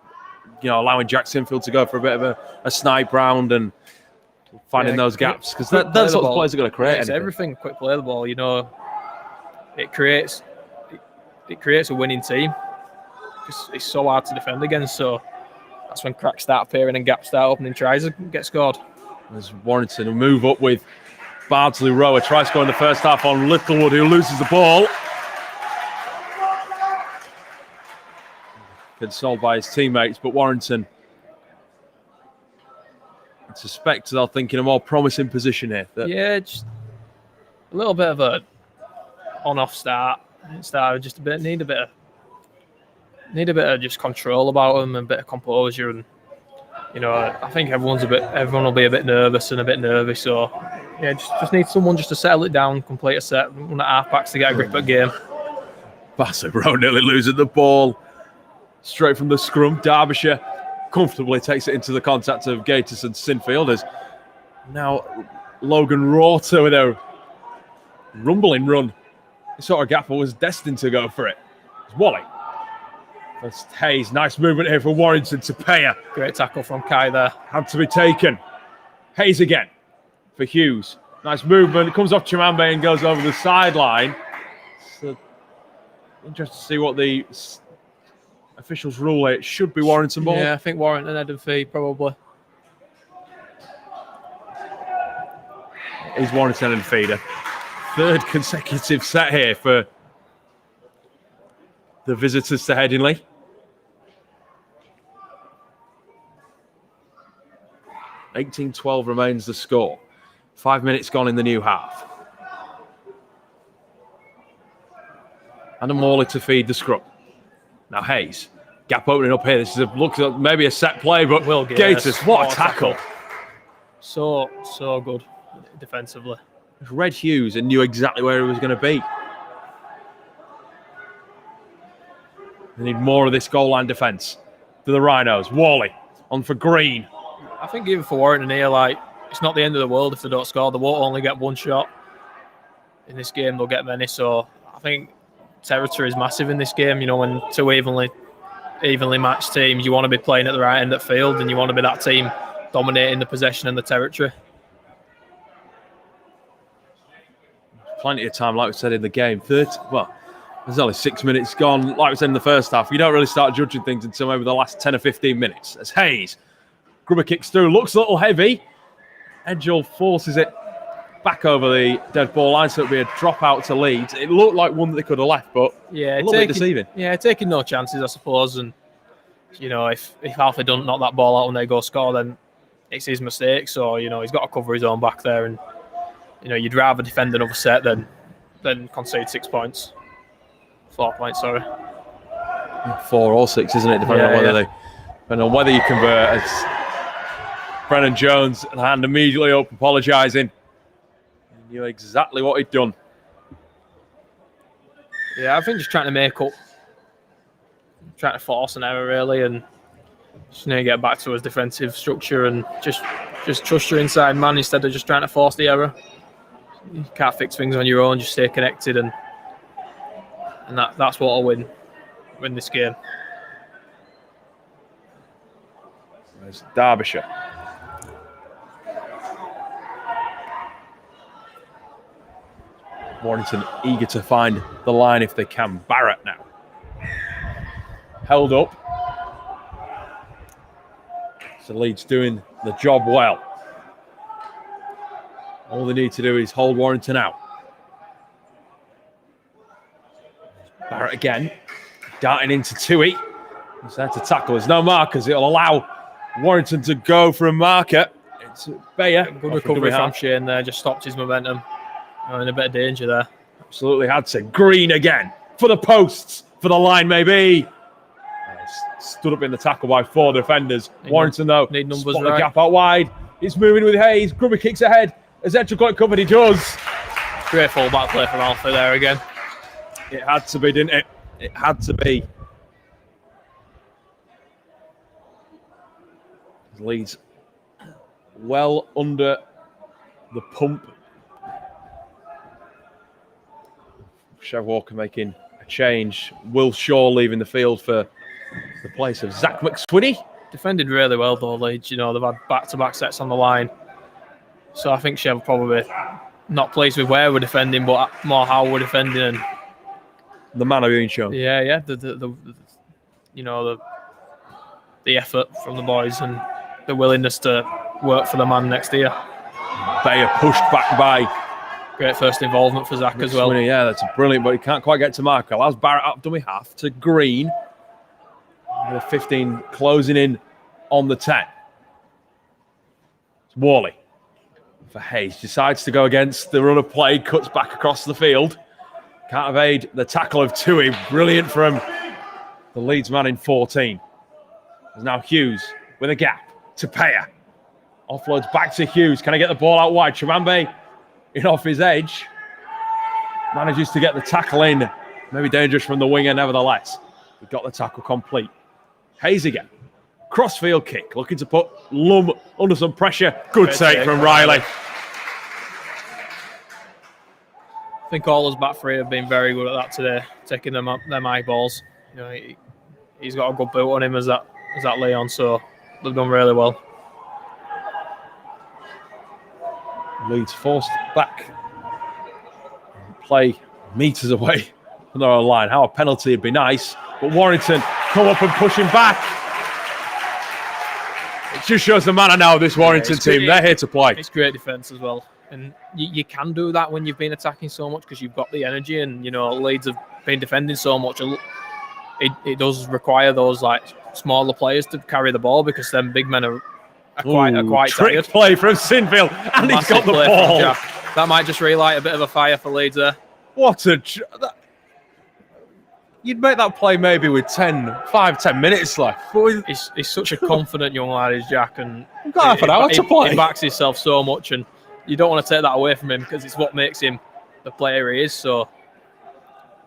allowing Jack Sinfield to go for a bit of a snipe round and finding those gaps, because those sort of plays are going to create anything. Everything quick play the ball. It creates a winning team. It's so hard to defend against, so that's when cracks start appearing and gaps start opening, tries to get scored. There's Warrington who move up with Bardsley Rower, tries to go in the first half on Littlewood, who loses the ball. Consoled by his teammates, but Warrington, I suspect they'll think in a more promising position here. Just a little bit of a on-off start. Just need a bit of just control about them and a bit of composure. And I think everyone will be a bit nervous and a bit nervous. So just need someone just to settle it down, complete a set, run at half-backs to get a grip at game. Bassett-Rowe nearly losing the ball. Straight from the scrum, Derbyshire comfortably takes it into the contact of Gators and Sinfield. Now Logan Rorter with a rumbling run. He saw a gap and was destined to go for it. It's Wally. That's Hayes. Nice movement here for Warrington to Payer. Great tackle from Kai there. Had to be taken. Hayes again for Hughes. Nice movement. It comes off Chimambe and goes over the sideline. So interesting to see what the officials rule. It should be Warrington ball. Yeah, I think Warrington head and feet probably. Is Warrington and feeder. Third consecutive set here for the visitors to Headingley. (18-12) remains the score. 5 minutes gone in the new half. Adam Morley to feed the scrum. Now Hayes, gap opening up here. This looks like maybe a set play, but Gators, what a tackle. So good defensively. Red Hughes and knew exactly where he was going to be. They need more of this goal line defence for the Rhinos. Worley on for Green. I think even for Warrington here, it's not the end of the world if they don't score. They won't only get one shot. In this game, they'll get many. So I think territory is massive in this game. When two evenly matched teams, you want to be playing at the right end of the field, and you want to be that team dominating the possession and the territory. Plenty of time, like we said in the game. There's only 6 minutes gone. Like we said in the first half, you don't really start judging things until maybe the last 10 or 15 minutes. As Hayes, Grubber kicks through, looks a little heavy. Edgell forces it back over the dead ball line, so it'll be a drop out to Leeds. It looked like one that they could have left, but a little bit deceiving. Yeah, taking no chances, I suppose. And if Alfie doesn't knock that ball out when they go score, then it's his mistake. So he's got to cover his own back there, and you'd rather defend another set than concede 6 points. 4 points, sorry. 4 or 6, isn't it? Depending on whether you convert. As Brennan Jones, hand immediately up, apologising. He knew exactly what he'd done. Yeah, I think just trying to make up, trying to force an error really, and just need to get back to his defensive structure and just trust your inside man instead of just trying to force the error. You can't fix things on your own. Just stay connected, and that's what will win this game. There's Derbyshire. Warrington eager to find the line if they can. Barrett now. Held up. So Leeds doing the job well. All they need to do is hold Warrington out. Barrett again. Darting into Tui. He's there to tackle. There's no markers. It'll allow Warrington to go for a marker. It's Bayer. Good recovery from Shane there. Just stopped his momentum. In a bit of danger there. Absolutely had to. Green again. For the posts. For the line, maybe. Stood up in the tackle by 4 defenders. Warrington, though, need numbers spot right. The gap out wide. It's moving with Hayes. Grubby kicks ahead. As Edgell got it covered, he does. Great full-back play from Alfie there again. It had to be, didn't it? It had to be. Leeds well under the pump. Chev Walker making a change. Will Shaw leaving the field for the place of Zach McSweeney. Defended really well though, Leeds. You know, they've had back-to-back sets on the line. So I think Chev probably not pleased with where we're defending, but more how we're defending. And the manner being shown. Yeah. The you know, the effort from the boys and the willingness to work for the man next to you. They are pushed back by. Great first involvement for Zach as well. Yeah, that's brilliant, but he can't quite get to Mark. Allows Barrett up dummy half to Green. The 15 closing in on the 10. It's Worley for Hayes. Decides to go against the run of play. Cuts back across the field. Can't evade the tackle of Tui. Brilliant from the Leeds man in 14. There's now Hughes with a gap to Paya. Offloads back to Hughes. Can I get the ball out wide? Chimambe in off his edge. Manages to get the tackle in. Maybe dangerous from the winger, nevertheless. We got the tackle complete. Hayes again. Crossfield kick. Looking to put Lum under some pressure. Good take from Riley. I think all those back three have been very good at that today, taking them high balls. You know, he's got a good boot on him as that Leon, so they've done really well. Leeds forced back. Play meters away from their own line. How a penalty would be nice, but Warrington come up and push him back. It just shows the manner now of this Warrington team. They're here to play. It's great defence as well. And you can do that when you've been attacking so much because you've got the energy, and you know Leeds have been defending so much. It does require those like smaller players to carry the ball because them big men are quite trick tired. Play from Sinfield, and he's got the ball. That might just relight a bit of a fire for Leeds there. What a... You'd make that play maybe with 10 minutes left. But he's such a confident young lad, is Jack, and he's got half an hour to play. He backs himself so much, and you don't want to take that away from him because it's what makes him the player he is. So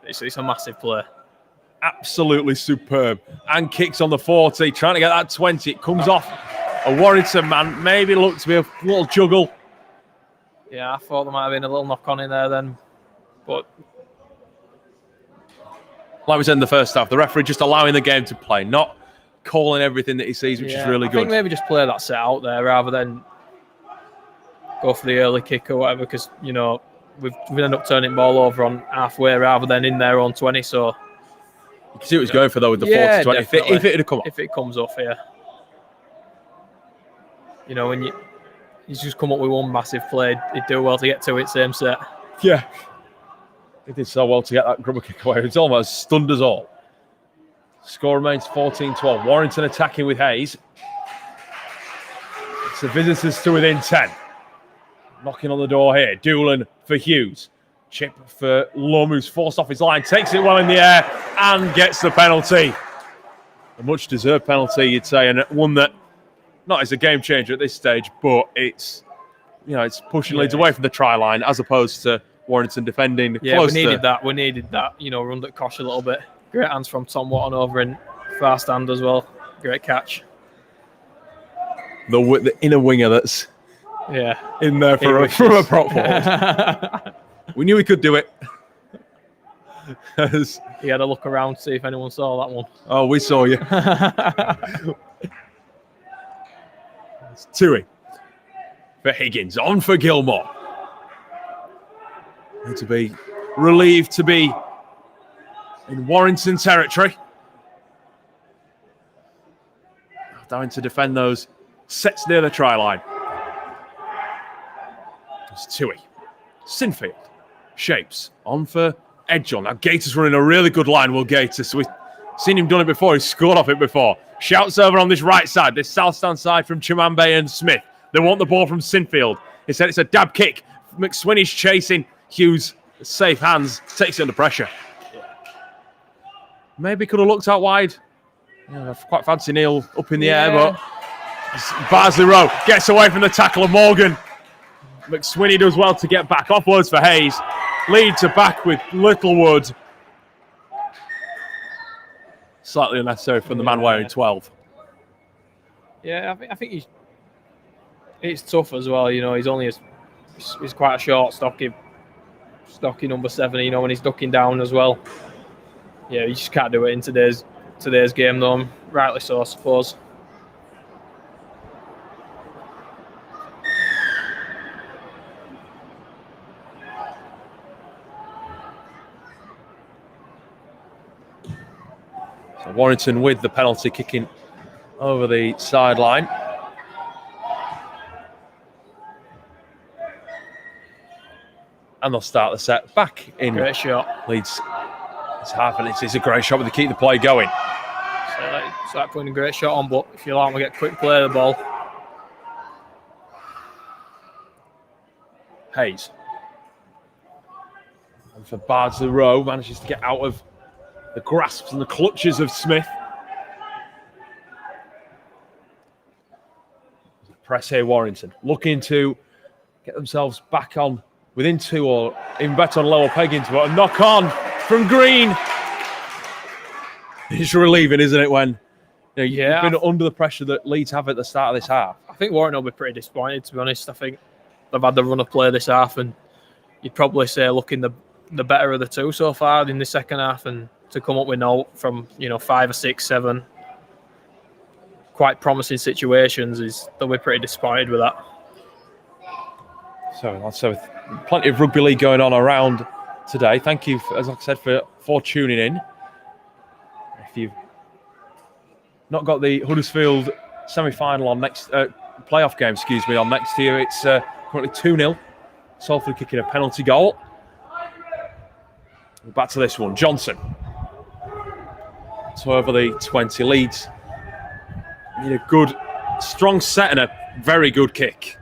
it's a massive play. Absolutely superb. And kicks on the 40, trying to get that 20. It comes off a Warrington man. Maybe looked to be a little juggle. Yeah, I thought there might have been a little knock on in there then, but like we said in the first half, the referee just allowing the game to play, not calling everything that he sees, which is really good. I think maybe just play that set out there rather than go for the early kick or whatever, because you know we've ended up turning the ball over on halfway rather than in their own 20. So you can see what he's going for though with the 40-20. If it had come off, if it comes off here, you know when you just come up with one massive play, he'd do well to get to it same set. Yeah. He did so well to get that grubber kick away. It's almost stunned us all. Score remains 14-12. Warrington attacking with Hayes. It's the visitors to within 10. Knocking on the door here. Doolan for Hughes. Chip for Lum, who's forced off his line. Takes it well in the air and gets the penalty. A much-deserved penalty, you'd say, and one that not is a game changer at this stage, but it's pushing Leeds away from the try line as opposed to Warrington defending. Yeah, we needed that. We needed that. You know, run at Kosh a little bit. Great hands from Tom Watton over in far stand as well. Great catch. The inner winger that's in there from a prop forward. We knew he could do it. He had a look around to see if anyone saw that one. Oh, we saw you. It's Tui for Higgins. On for Gilmore. Need to be relieved to be in Warrington territory. Down to defend those sets near the try line. It's Tui. Sinfield. Shapes. On for Edgell. Now Gator's running a really good line, Will Gator. So we've seen him done it before. He's scored off it before. Shouts over on this right side. This south stand side from Chimambe and Smith. They want the ball from Sinfield. He said it's a dab kick. McSweeney's chasing. Hughes, safe hands, takes it under pressure. Maybe could have looked out wide. Yeah, I quite fancy Neil up in the air, but Barnsley Rowe gets away from the tackle of Morgan. McSweeney does well to get back. Offloads for Hayes. Leeds are back with Littlewood. Slightly unnecessary from the man wearing 12. Yeah, I think it's tough as well. He's quite a short, stocky number 7. When he's ducking down as well. Yeah, you just can't do it in today's game, though. Rightly so, I suppose. So Warrington with the penalty kicking over the sideline. And they'll start the set back in. Great shot. Leeds. It's half, and it's a great shot, but they keep the play going. It's like putting a great shot on, but if you like, we get quick play of the ball. Hayes. And for Bardsley Rowe, manages to get out of the grasps and the clutches of Smith. Press here, Warrington. Looking to get themselves back on within 2 or even better on lower peggings, but a knock on from Green. It's relieving, isn't it, when you've been under the pressure that Leeds have at the start of this half. I think Warrington will be pretty disappointed, to be honest. I think they've had the run of play this half, and you'd probably say looking the better of the two so far in the second half, and to come up with no from 5 or 6, 7 quite promising situations, they'll be pretty disappointed with that. So with plenty of rugby league going on around today. Thank you, as I said, for tuning in. If you've not got the Huddersfield semi-final on next playoff game, on next to you, it's currently 2-0. Salford kicking a penalty goal. Back to this one, Johnson. So over the 20 Leeds. Need a good, strong set and a very good kick.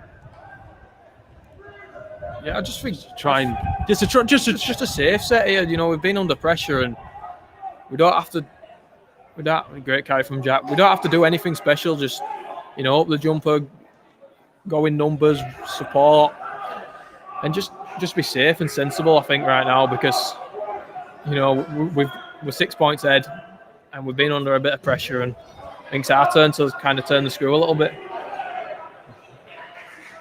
Yeah, I just think just a safe set here. We've been under pressure, and we don't have to. Great carry from Jack. We don't have to do anything special. Just up the jumper, go in numbers, support, and just be safe and sensible. I think right now, because we're 6 points ahead, and we've been under a bit of pressure, and I think it's our turn to kind of turn the screw a little bit.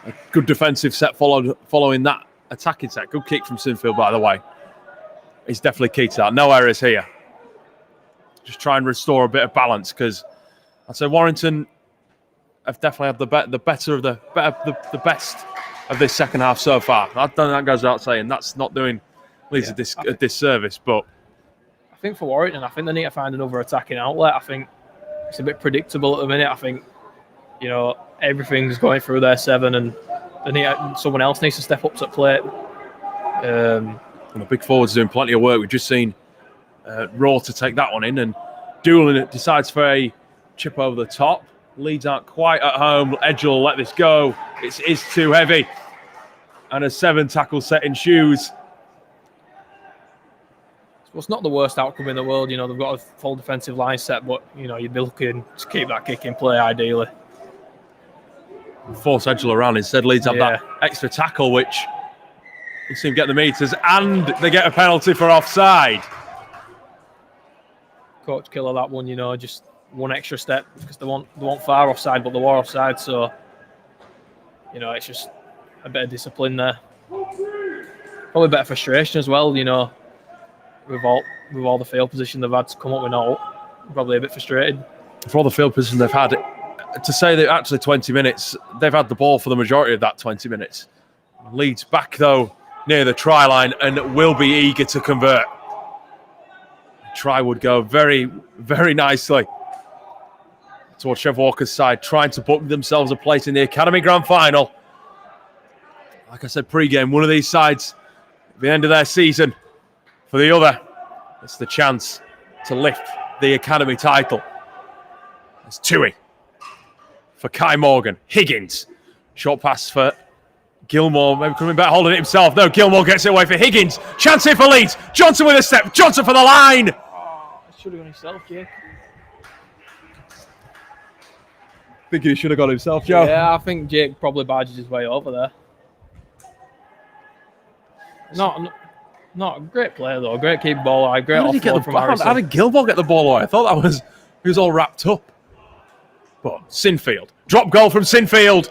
A good defensive set following that attacking set. Good kick from Sinfield, by the way. He's definitely key to that. No errors here. Just try and restore a bit of balance, because I'd say Warrington have definitely had the best of this second half so far. I don't think that goes without saying. That's not doing Leeds a disservice, but I think for Warrington, I think they need to find another attacking outlet. I think it's a bit predictable at the minute. I think everything's going through their 7, and someone else needs to step up to the plate. And the big forwards doing plenty of work. We've just seen Raw to take that one in, and Doolin decides for a chip over the top. Leeds aren't quite at home. Edge will let this go. It is too heavy. And a 7 tackle set in shoes. Well, it's not the worst outcome in the world. They've got a full defensive line set, but you'd be looking to keep that kick in play ideally. Force Edgell around. Instead, Leeds have that extra tackle, which you see him get the meters, and they get a penalty for offside. Coach killer that one, just one extra step, because they want far offside, but they were offside, so it's just a bit of discipline there. Probably a bit of frustration as well, with all the field position they've had to come up with now. Probably a bit frustrated. For all the field position they've had, to say that actually 20 minutes, they've had the ball for the majority of that 20 minutes. Leeds back, though, near the try line, and will be eager to convert. Try would go very, very nicely towards Chev Walker's side, trying to book themselves a place in the Academy Grand Final. Like I said pre-game, one of these sides, at the end of their season, for the other, it's the chance to lift the Academy title. It's Tui for Kai Morgan. Higgins. Short pass for Gilmore. Maybe coming back, holding it himself. No, Gilmore gets it away for Higgins. Chance here for Leeds. Johnson with a step. Johnson for the line. Should have gone himself, Jake. Thinking he should have got himself, Joe. Yeah, I think Jake probably barges his way over there. Not a great player though. Great keep ball. Great offload from Harrison. How did Gilmore get the ball away? I thought he was all wrapped up. But Sinfield, drop goal from Sinfield.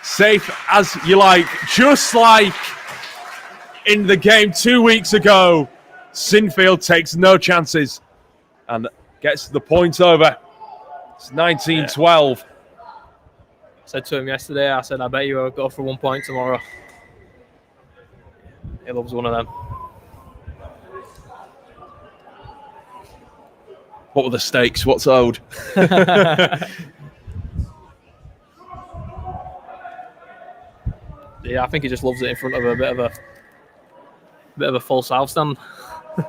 Safe as you like, just like in the game 2 weeks ago. Sinfield takes no chances and gets the point over. It's 19-12. I said to him yesterday, I said, I bet you will go for 1 point tomorrow. He loves one of them. What were the stakes? What's owed? Yeah, I think he just loves it in front of a bit of a full south stand.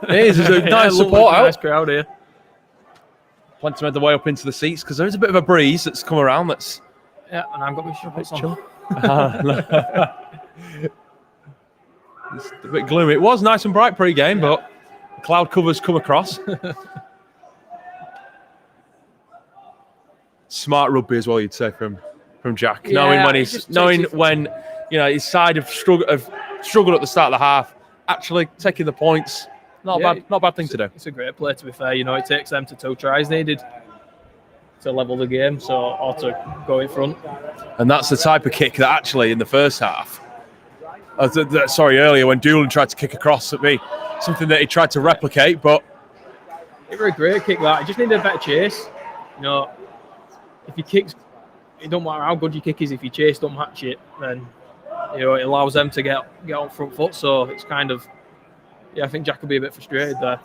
It is. There's a nice support out. Nice crowd here. Plenty made the way up into the seats because there is a bit of a breeze that's come around. That's and I've got my shorts on. It's a bit gloomy. It was nice and bright pre-game, but the cloud covers come across. Smart rugby as well, you'd say from Jack, knowing when his side have struggled at the start of the half, actually taking the points. Not a bad thing to do. It's a great play, to be fair. It takes them to 2 tries needed to level the game, or to go in front. And that's the type of kick that actually in the first half, earlier when Doolan tried to kick across at me, something that he tried to replicate, but it was a great kick that. He just needed a better chase. If you kick, it don't matter how good your kick is. If you chase, don't match it, then it allows them to get on front foot. So it's kind of, I think Jack will be a bit frustrated there.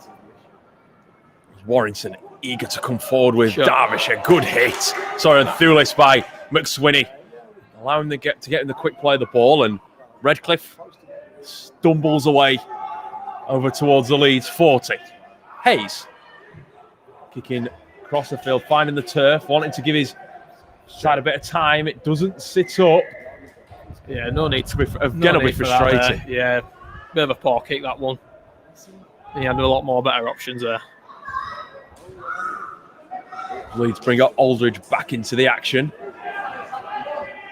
Warrington eager to come forward with Derbyshire. Good hit. Sorry, and Thulis by McSwinney, allowing them to get in the quick play of the ball, and Redcliffe stumbles away over towards the Leeds 40. Hayes kicking across the field, finding the turf, wanting to give his side a bit of time. It doesn't sit up. Yeah, no need to be frustrated. Yeah, bit of a poor kick, that one. He had a lot more better options there. Leeds bring up Aldridge back into the action.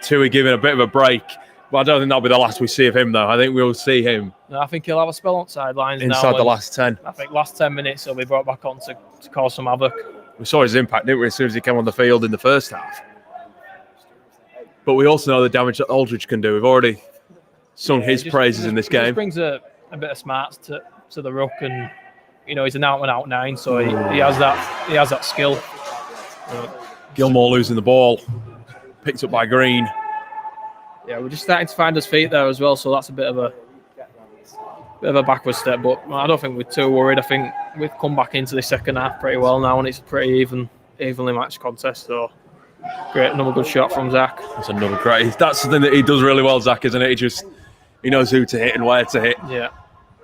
Tui giving a bit of a break. But I don't think that'll be the last we see of him, though. I think we'll see him. No, I think he'll have a spell on sidelines inside the last 10. I think last 10 minutes he'll be brought back on to cause some havoc. We saw his impact, didn't we, as soon as he came on the field in the first half. But we also know the damage that Aldridge can do. We've already sung his praises in this game. He brings a bit of smarts to the ruck, and he's an out-and-out 9, so he has that skill. Gilmore losing the ball, picked up by Green. Yeah, we're just starting to find his feet there as well, so that's a bit of a backward step. But I don't think we're too worried. I think we've come back into the second half pretty well now, and it's a pretty evenly matched contest. So great, another good shot from Zach. That's another great. That's something that he does really well, Zach, isn't it? He knows who to hit and where to hit. Yeah.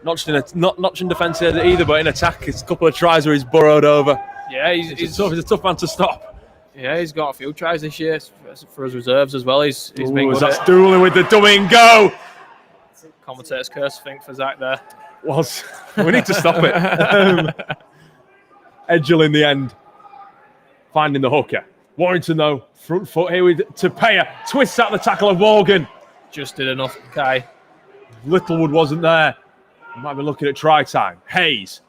Not in defence either, but in attack, it's a couple of tries where he's burrowed over. Yeah, he's a tough man to stop. Yeah, he's got a few tries this year for his reserves as well. He's been good. That's Doolan with the dummy and go. Commentator's curse, I think, for Zach there. We need to stop it. Edgell in the end, finding the hooker. Warrington, though, front foot here with Tapea. Twists out the tackle of Morgan. Just did enough, Kai. Littlewood wasn't there. Might be looking at try time. Hayes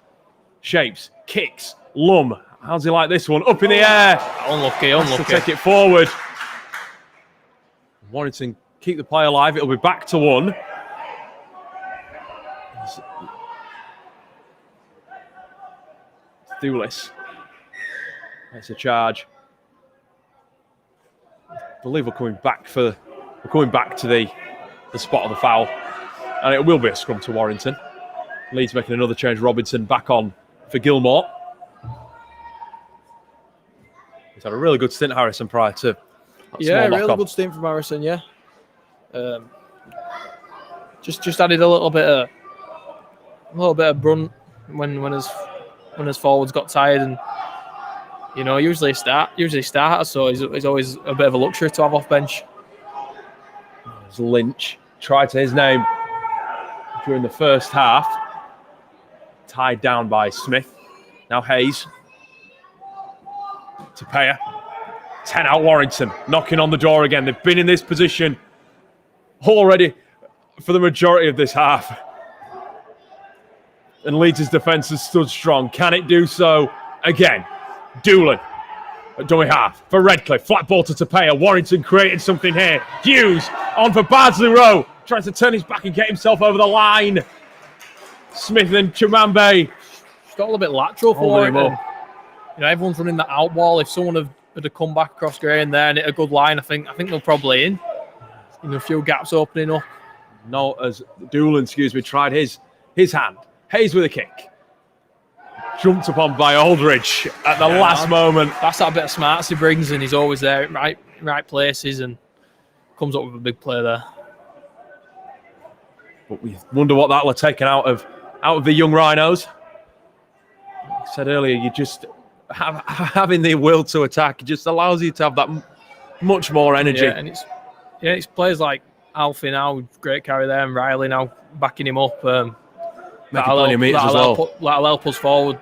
shapes, kicks, Lum. How's he like this one? Up in the air. Unlucky. To take it forward. Warrington keep the play alive. It'll be back to 1. Thulis. That's a charge. I believe we're coming back to the spot of the foul. And it will be a scrum to Warrington. Leeds making another change. Robinson back on for Gilmore. He's had a really good stint, Harrison, prior to that really good stint from Harrison, yeah. Just added a little bit of brunt when his forwards got tired, and usually starter, so he's always a bit of a luxury to have off bench. Lynch tried to his name during the first half, tied down by Smith. Now Hayes. Tapea. 10 out Warrington, knocking on the door again. They've been in this position already for the majority of this half. And Leeds' defence has stood strong. Can it do so again? Doolan at dummy half for Redcliffe. Flat ball to Tapea. Warrington creating something here. Hughes on for Bardsley Rowe. Tries to turn his back and get himself over the line. Smith and Chimambe. It's got a little bit lateral for him. Everyone's running that out ball. If someone had come back across grain there and hit a good line, I think they're probably in. A few gaps opening up. No, as Doolan, tried his hand. Hayes with a kick. Jumped upon by Aldridge at the last moment. That's that bit of smarts he brings, and he's always there in right places and comes up with a big play there. But we wonder what that'll have taken out of the young Rhinos. Like I said earlier, you just having the will to attack just allows you to have that much more energy. Yeah, and it's players like Alfie now, great carry there, and Riley now backing him up. That'll help us forward,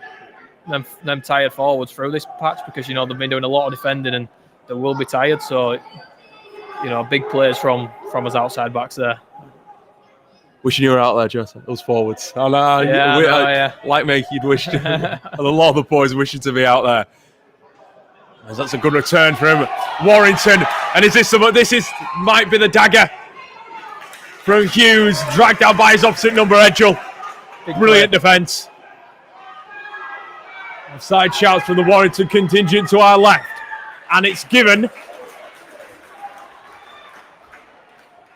them tired forwards through this patch, because they've been doing a lot of defending and they will be tired. So big plays from us outside backs there. Wishing you were out there, Joseph. Those forwards. Oh no, like me, you'd wish to. A lot of the boys wishing to be out there. As that's a good return for him, Warrington. And is this might be the dagger from Hughes, dragged down by his opposite number, Edgell. Brilliant defence. Side shouts from the Warrington contingent to our left. And it's given.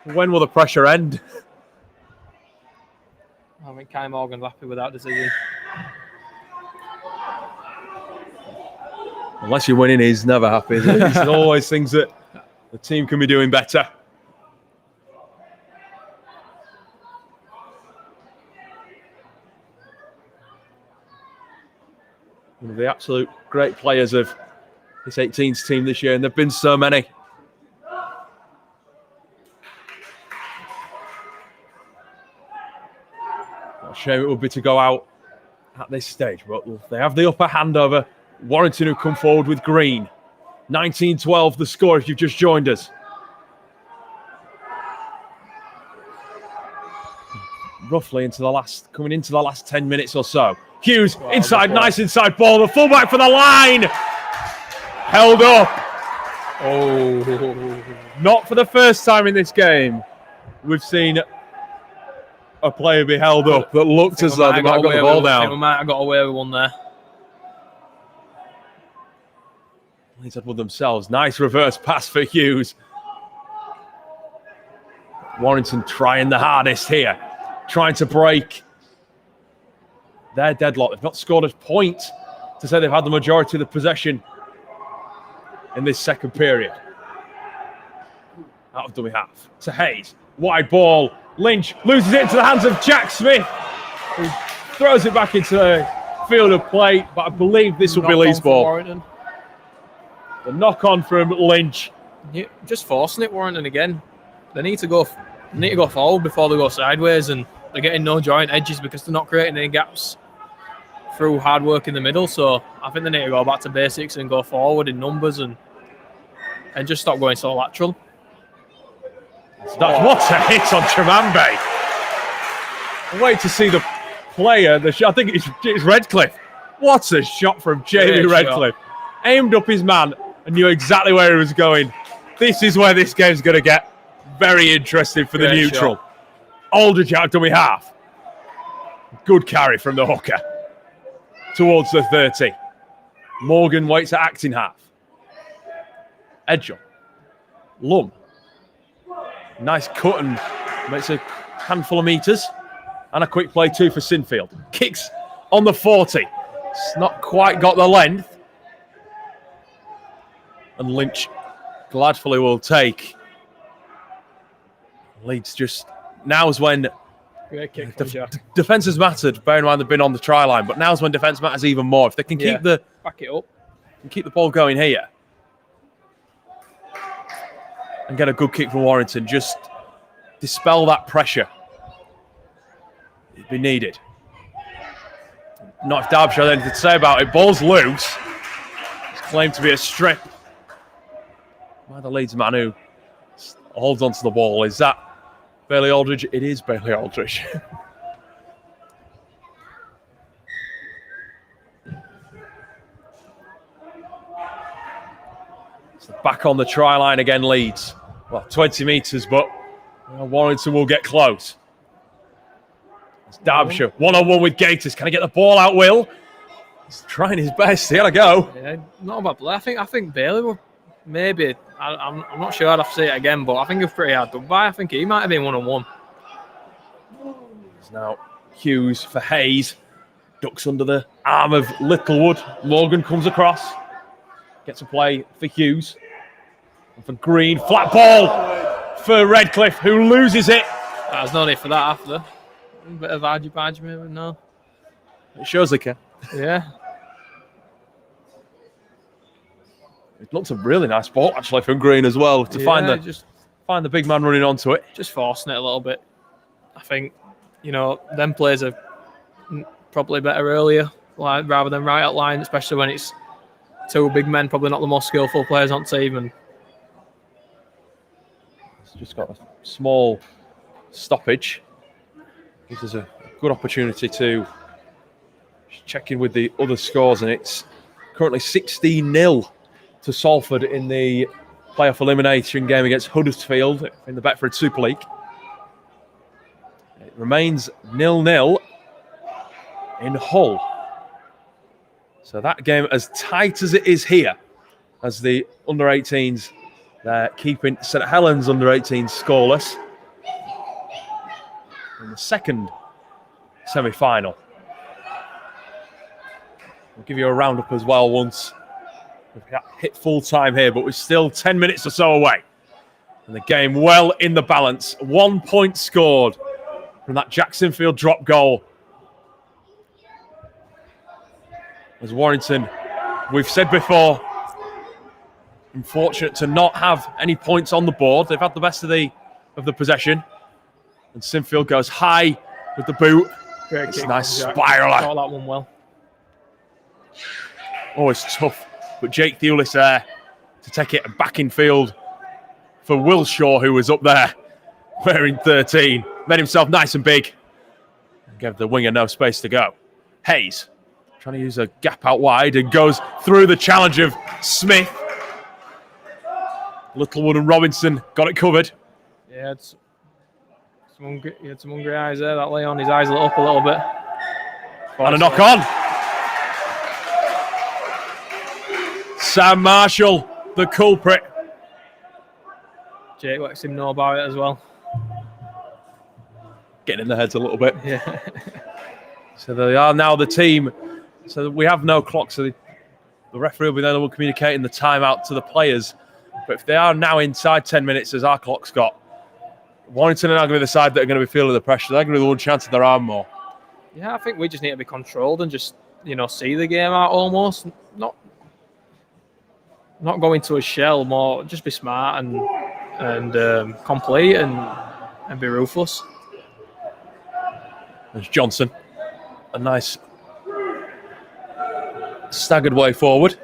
When will the pressure end? I think Kai Morgan's happy with that decision. Unless you're winning, he's never happy. There's always things that the team can be doing better. One of the absolute great players of this 18s team this year, and there have been so many. What a shame it would be to go out at this stage, but they have the upper hand over Warrington, who come forward with green. 19-12 the score if you've just joined us. Roughly coming into the last 10 minutes or so. Hughes inside, nice inside ball. The fullback for the line. Held up. Oh. Not for the first time in this game. We've seen a player be held up that looked as though they might have got the ball down. We might have got away with one there. He's had one themselves. Nice reverse pass for Hughes. Warrington trying the hardest here. Trying to break their deadlock. They've not scored a point to say they've had the majority of the possession in this second period. Out of dummy half to Hayes. Wide ball. Lynch loses it into the hands of Jack Smith, who throws it back into the field of play, but I believe this will be Leeds' ball. The knock on from Lynch. Yeah, just forcing it, Warrington again. They need to go forward before they go sideways, and they're getting no joint edges because they're not creating any gaps through hard work in the middle. So I think they need to go back to basics and go forward in numbers and just stop going so lateral. What a hit on Chimambe. Wait to see the player. I think it's Redcliffe. What a shot from Jamie Redcliffe. Aimed up his man and knew exactly where he was going. This is where this game's going to get very interesting for the neutral. Shot. Aldridge out dummy half. Good carry from the hooker towards the 30. Morgan waits at acting half. Edgell. Lum. Nice cut and makes a handful of meters. And a quick play too for Sinfield. Kicks on the 40. It's not quite got the length. And Lynch gladfully will take. Leeds just... Now's when defence has mattered. Bearing in mind they've been on the try line, but now's when defence matters even more. If they can keep back it up and keep the ball going here and get a good kick from Warrington, just dispel that pressure. It'd be needed. Not if Derbyshire had anything to say about it. Ball's loose. It's claimed to be a strip. by the Leeds man who holds onto the ball. Is that Bailey Aldridge? It is Bailey Aldridge. So back on the try line again, Leeds. Well, 20 metres, but Warrington will get close. It's Derbyshire, one-on-one with Gators. Can he get the ball out, Will? He's trying his best. He had a go. Yeah, not a bad play. I think Bailey will maybe. I'm not sure. I'd have to say it again, but I think he was pretty hard done by. I think he might have been one-on-one. It's now Hughes for Hayes. Ducks under the arm of Littlewood. Logan comes across. Gets a play for Hughes. And for Green. Flat ball for Redcliffe, who loses it. There's no need for that after. A bit of argy-bargy maybe, no. It shows they can. Yeah. It looks a really nice ball, actually, from Green as well, to find the big man running onto it. Just forcing it a little bit. I think, them plays are probably better earlier, rather than right at line, especially when it's two big men, probably not the most skillful players on team. And it's just got a small stoppage. Gives us a good opportunity to check in with the other scores, and it's currently 16-0 to Salford in the playoff elimination game against Huddersfield in the Betfred Super League. It remains 0-0 in Hull. So that game as tight as it is here, as the under-18s, they're keeping St Helens under-18s scoreless in the second semi-final. We'll give you a roundup as well once we've hit full time here, but we're still 10 minutes or so away. And the game well in the balance. 1 point scored from that Jacksonfield drop goal. As Warrington, we've said before, unfortunate to not have any points on the board. They've had the best of the possession. And Sinfield goes high with the boot. great It's a kick. nice Jack. spiraler. Caught that one well. Oh, it's tough. But Jake Thewlis there to take it back in field for Will Shaw, who was up there wearing 13. Made himself nice and big. Gave the winger no space to go. Hayes trying to use a gap out wide and goes through the challenge of Smith. Littlewood and Robinson got it covered. Yeah, he had some hungry eyes there. That Leon, his eyes lit up a little bit. And a knock on. Sam Marshall, the culprit. Jake lets him know about it as well. Getting in their heads a little bit. Yeah. So they are now the team. So we have no clock. So the referee will be then communicating the timeout to the players. But if they are now inside 10 minutes, as our clock's got, Warrington are now going to be the side that are going to be feeling the pressure. They're going to be the one chance of their arm more. Yeah, I think we just need to be controlled and just, see the game out almost. Not go into a shell, more just be smart and complete and be ruthless. There's Johnson. A nice staggered way forward.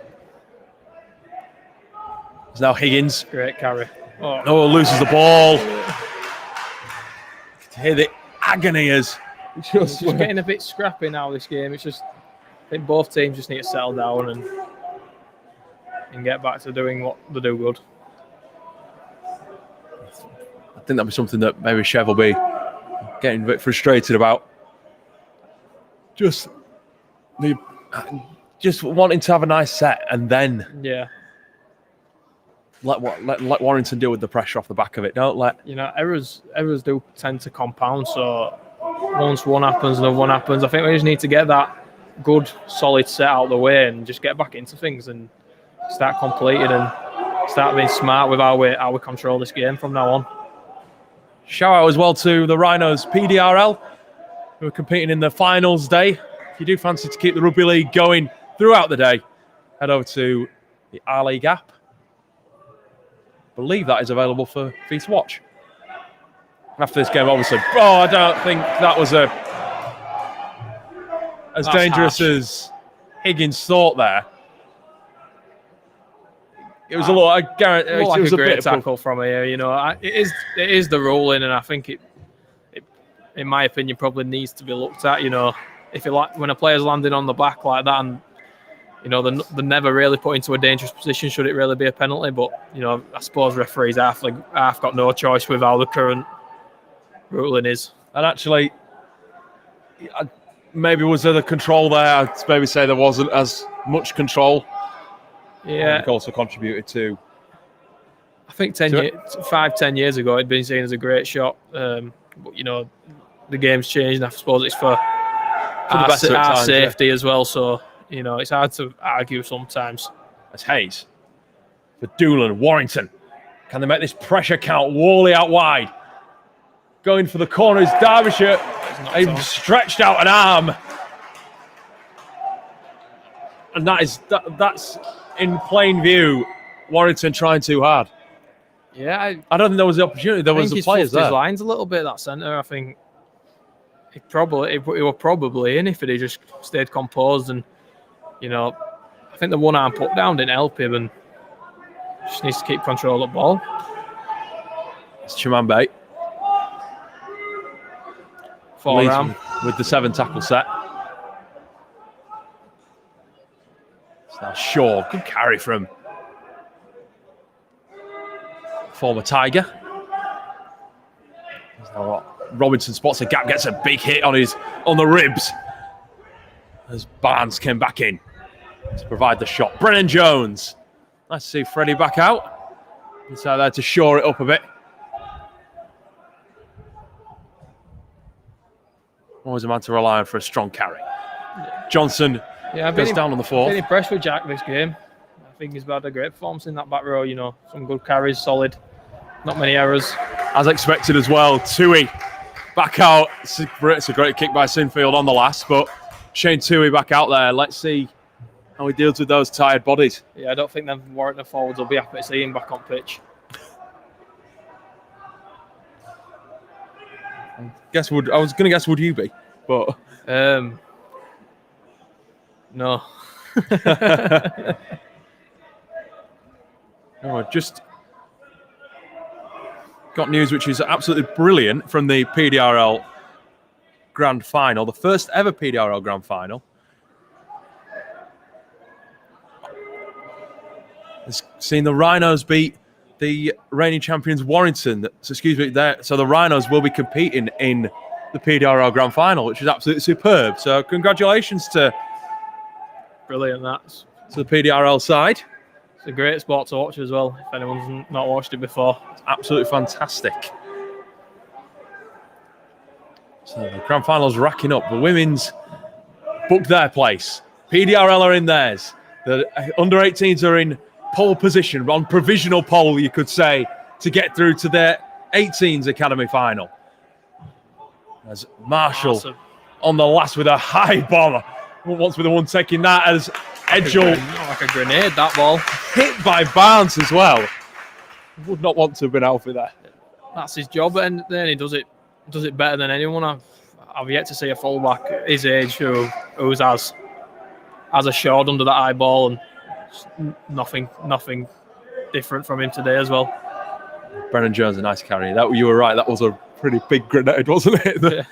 There's now Higgins. Great carry. Oh, loses the ball. You can hear the agony as it's just getting a bit scrappy now, this game. It's just, I think both teams just need to settle down and get back to doing what they do good. I think that'll be something that maybe Chev will be getting a bit frustrated about. Just wanting to have a nice set and then let Warrington deal with the pressure off the back of it. Don't let errors do tend to compound. So once one happens, another one happens. I think we just need to get that good, solid set out of the way and just get back into things and start completing and start being smart with how we control this game from now on. Shout out as well to the Rhinos PDRL, who are competing in the finals day. If you do fancy to keep the rugby league going throughout the day, head over to the R-League app. I believe that is available for you to watch. After this game, obviously, I don't think that was as dangerous harsh as Higgins thought there. It was a lot. I guarantee More it like was a a great bit tackle from here. It is the ruling, and I think it, in my opinion, probably needs to be looked at. If when a player's landing on the back like that, and they're never really put into a dangerous position, should it really be a penalty? But I suppose referees half got no choice with how the current ruling is. And actually, maybe was there the control there? I'd maybe say there wasn't as much control. Yeah, it also contributed to. I think 10 years ago, it'd been seen as a great shot. But the game's changed, and I suppose it's for our safety as well. So it's hard to argue sometimes. As Hayes for Doolan, Warrington. Can they make this pressure count? Worley out wide. Going for the corners, Derbyshire. He stretched out an arm. And that's in plain view, Warrington trying too hard. Yeah, I don't think there was the opportunity. There was the players there. His lines a little bit, that centre. I think it were probably in if he just stayed composed, and I think the one arm put down didn't help him, and just needs to keep control of the ball. It's Chimambe. Forearm with the 7 tackle set. It's now Shaw. Good carry from former Tiger. Robinson spots a gap, gets a big hit on the ribs as Barnes came back in to provide the shot. Brennan Jones. Nice to see Freddie back out. He's out there to shore it up a bit. Always a man to rely on for a strong carry. Johnson goes down on the fourth. I've been impressed with Jack this game. I think he's had a great performance in that back row. Some good carries, solid. Not many errors. As expected as well, Tui back out. It's a great kick by Sinfield on the last, but Shane Tui back out there. Let's see how he deals with those tired bodies. Yeah, I don't think them Warrington forwards will be happy to see him back on pitch. I was going to guess, would you be? But no. No, just got news which is absolutely brilliant from the PDRL Grand Final, the first ever PDRL Grand Final. Has seen the Rhinos beat the reigning champions Warrington. So the Rhinos will be competing in the PDRL Grand Final, which is absolutely superb. So congratulations to brilliant the PDRL side. It's a great sport to watch as well, if anyone's not watched it before. It's absolutely fantastic. So the Grand Final's racking up. The women's booked their place. PDRL are in theirs. The Under-18s are in pole position, on provisional pole, you could say, to get through to their 18s Academy final. As Marshall on the last with a high bomb. Wants with the one taking that as Edgell. Like a grenade, that ball. Hit by Barnes as well. Would not want to have been Alfie there. That's his job, and then he does it better than anyone. I've yet to see a fullback his age who's has a shot under that eye ball, and nothing different from him today as well. Brennan Jones, a nice carry. You were right, that was a pretty big grenade, wasn't it? Yeah.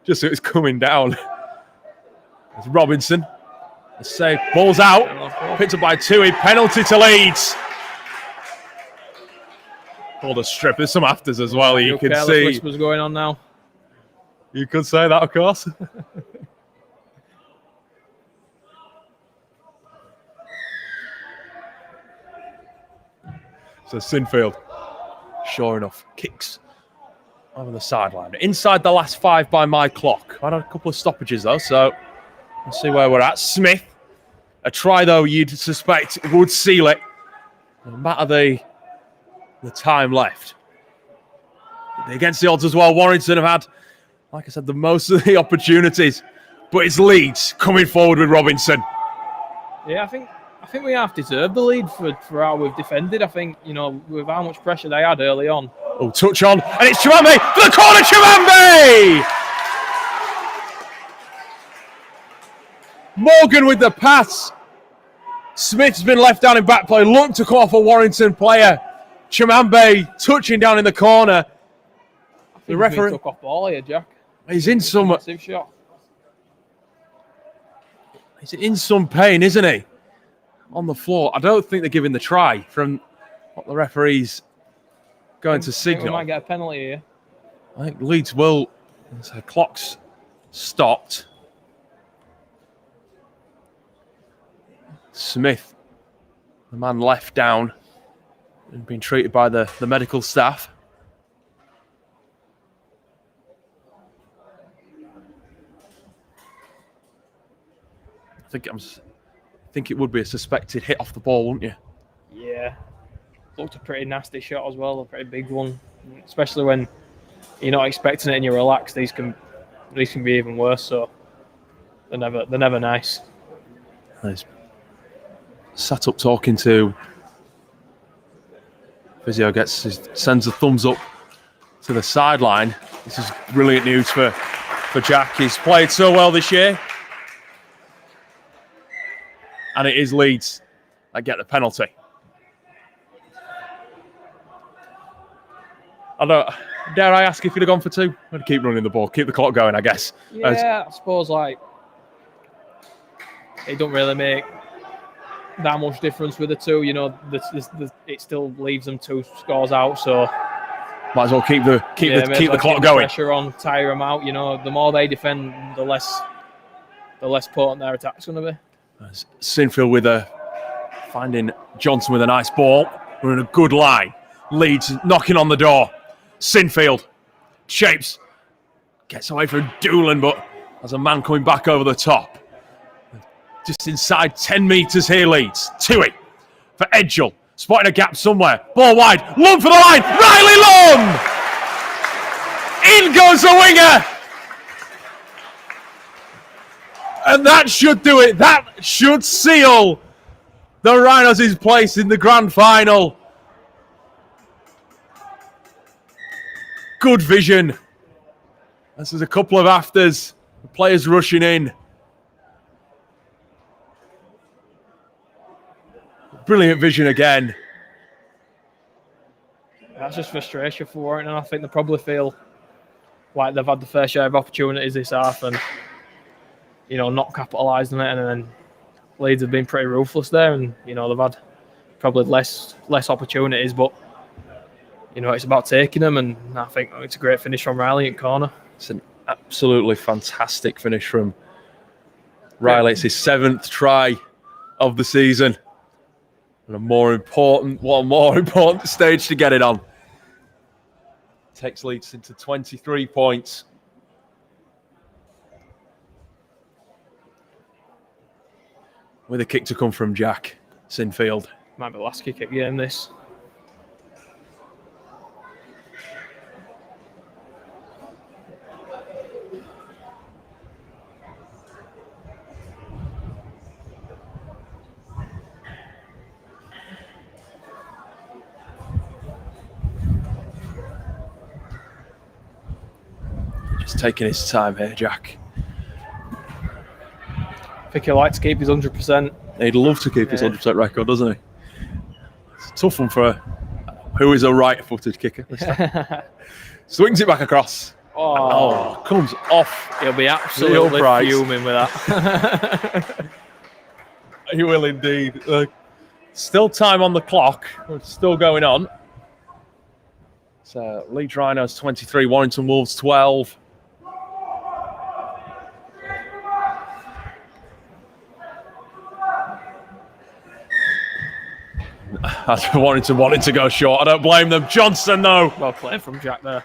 Just so it was coming down. It's Robinson. The save. Ball's out. Picked up by Tui. Penalty to Leeds. Called a strip. There's some afters as well. You can see. Whispers going on now. You could say that, of course. So Sinfield, sure enough, kicks over the sideline. Inside the last 5 by my clock. I had a couple of stoppages though, so we'll see where we're at. Smith, a try though you'd suspect would seal it. No matter the time left. Against the odds as well, Warrington have had, like I said, the most of the opportunities. But it's Leeds coming forward with Robinson. Yeah, I think we have deserved the lead for how we've defended. I think, with how much pressure they had early on. Oh, touch on, and it's Chimambe for the corner, Chimambe! Morgan with the pass. Smith's been left down in back play. Looked to come off a Warrington player. Chimambe touching down in the corner. The referee took off ball here, Jack. He's in some Massive shot. He's in some pain, isn't he? On the floor. I don't think they're giving the try from what the referee's going to signal. We might get a penalty here. I think Leeds will. So the clock's stopped. Smith, the man left down and being treated by the medical staff. I think it would be a suspected hit off the ball, wouldn't you? Yeah. Looked a pretty nasty shot as well, a pretty big one. Especially when you're not expecting it and you're relaxed. These can be even worse, so they're never nice. He's sat up talking to physio, sends a thumbs up to the sideline. This is brilliant news for Jack. He's played so well this year. And it is Leeds that get the penalty. Dare I ask if you'd have gone for two? I'd keep running the ball, keep the clock going, I guess. Yeah, I suppose it don't really make that much difference with the two. It still leaves them 2 scores out, so might as well keep the clock going. Pressure on, tire them out. The more they defend, the less potent their attack's going to be. Sinfield finding Johnson with a nice ball. We're in a good line. Leeds knocking on the door. Sinfield shapes, gets away from Doolan, but there's a man coming back over the top. Just inside 10 metres here, Leeds. Tui for Edgell, spotting a gap somewhere. Ball wide, Lund for the line. Riley Lund! In goes the winger! And that should do it. That should seal the Rhinos' place in the grand final. Good vision. This is a couple of afters. The players rushing in. Brilliant vision again. That's just frustration for Warrington. I think they probably feel like they've had the fair share of opportunities this half and not capitalised on it, and then Leeds have been pretty ruthless there, and they've had probably less opportunities, but it's about taking them, and I think it's a great finish from Riley at corner. It's an absolutely fantastic finish from Riley. It's his 7th try of the season, and one more important stage to get it on. Takes Leeds into 23 points. With a kick to come from Jack Sinfield. Might be the last kick at the game, this. Just taking his time here, Jack. I think he'd like to keep his 100%. He'd love to keep his 100% record, doesn't he? It's a tough one for who is a right-footed kicker this time. Swings it back across. Oh, comes off. He'll be absolutely fuming with that. He will indeed. Still time on the clock. It's still going on. So Leeds Rhinos 23, Warrington Wolves 12. Warrington wanted to go short. I don't blame them. Johnson, though. Well played from Jack there.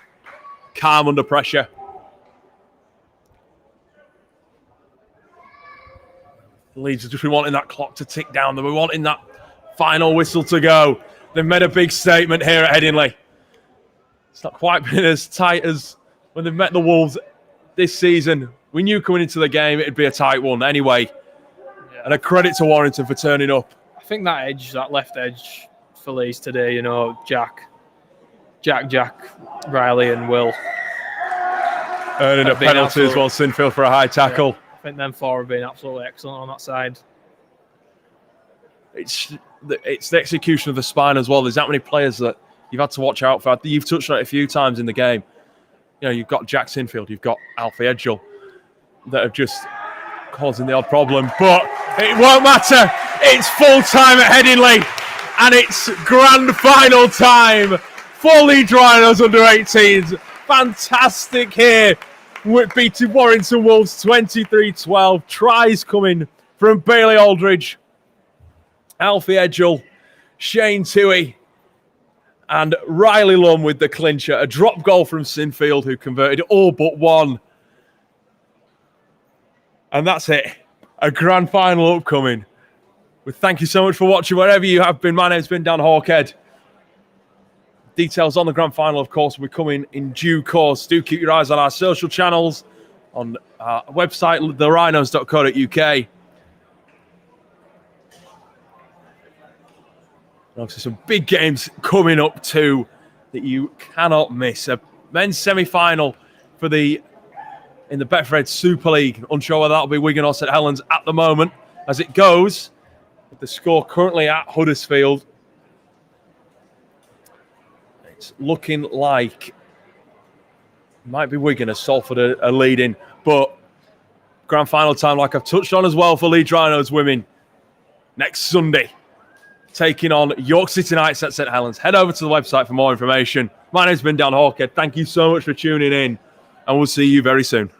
Calm under pressure. Leeds have just been wanting that clock to tick down. They were wanting that final whistle to go. They've made a big statement here at Headingley. It's not quite been as tight as when they've met the Wolves this season. We knew coming into the game it'd be a tight one anyway. Yeah. And a credit to Warrington for turning up. I think that left edge for Leeds today, Jack, Riley and Will. Earning a penalty as well, Sinfield for a high tackle. Yeah, I think them 4 have been absolutely excellent on that side. it's the execution of the spine as well. There's that many players that you've had to watch out for. You've touched on it a few times in the game. You know, you've got Jack Sinfield, you've got Alfie Edgell that have just causing the odd problem, but it won't matter. It's full time at Headingley, and it's grand final time for Leeds Rhinos under-18s. Fantastic here. We're beating Warrington Wolves 23-12. Tries coming from Bailey Aldridge, Alfie Edgell, Shane Toohey, and Riley Lum with the clincher. A drop goal from Sinfield, who converted all but one. And that's it. A grand final upcoming. Well, thank you so much for watching wherever you have been. My name's been Dan Hawkhead. Details on the grand final, of course, will be coming in due course. Do keep your eyes on our social channels, on our website, therhinos.co.uk. Obviously, some big games coming up too that you cannot miss. A men's semi-final for in the Betfred Super League. Unsure whether that'll be Wigan or St Helens at the moment. As it goes, with the score currently at Huddersfield, it's looking like it might be Wigan as Salford are leading. But grand final time, like I've touched on as well, for Leeds Rhinos women next Sunday, taking on York City Knights at St Helens. Head over to the website for more information. My name's been Dan Hawkhead. Thank you so much for tuning in, and we'll see you very soon.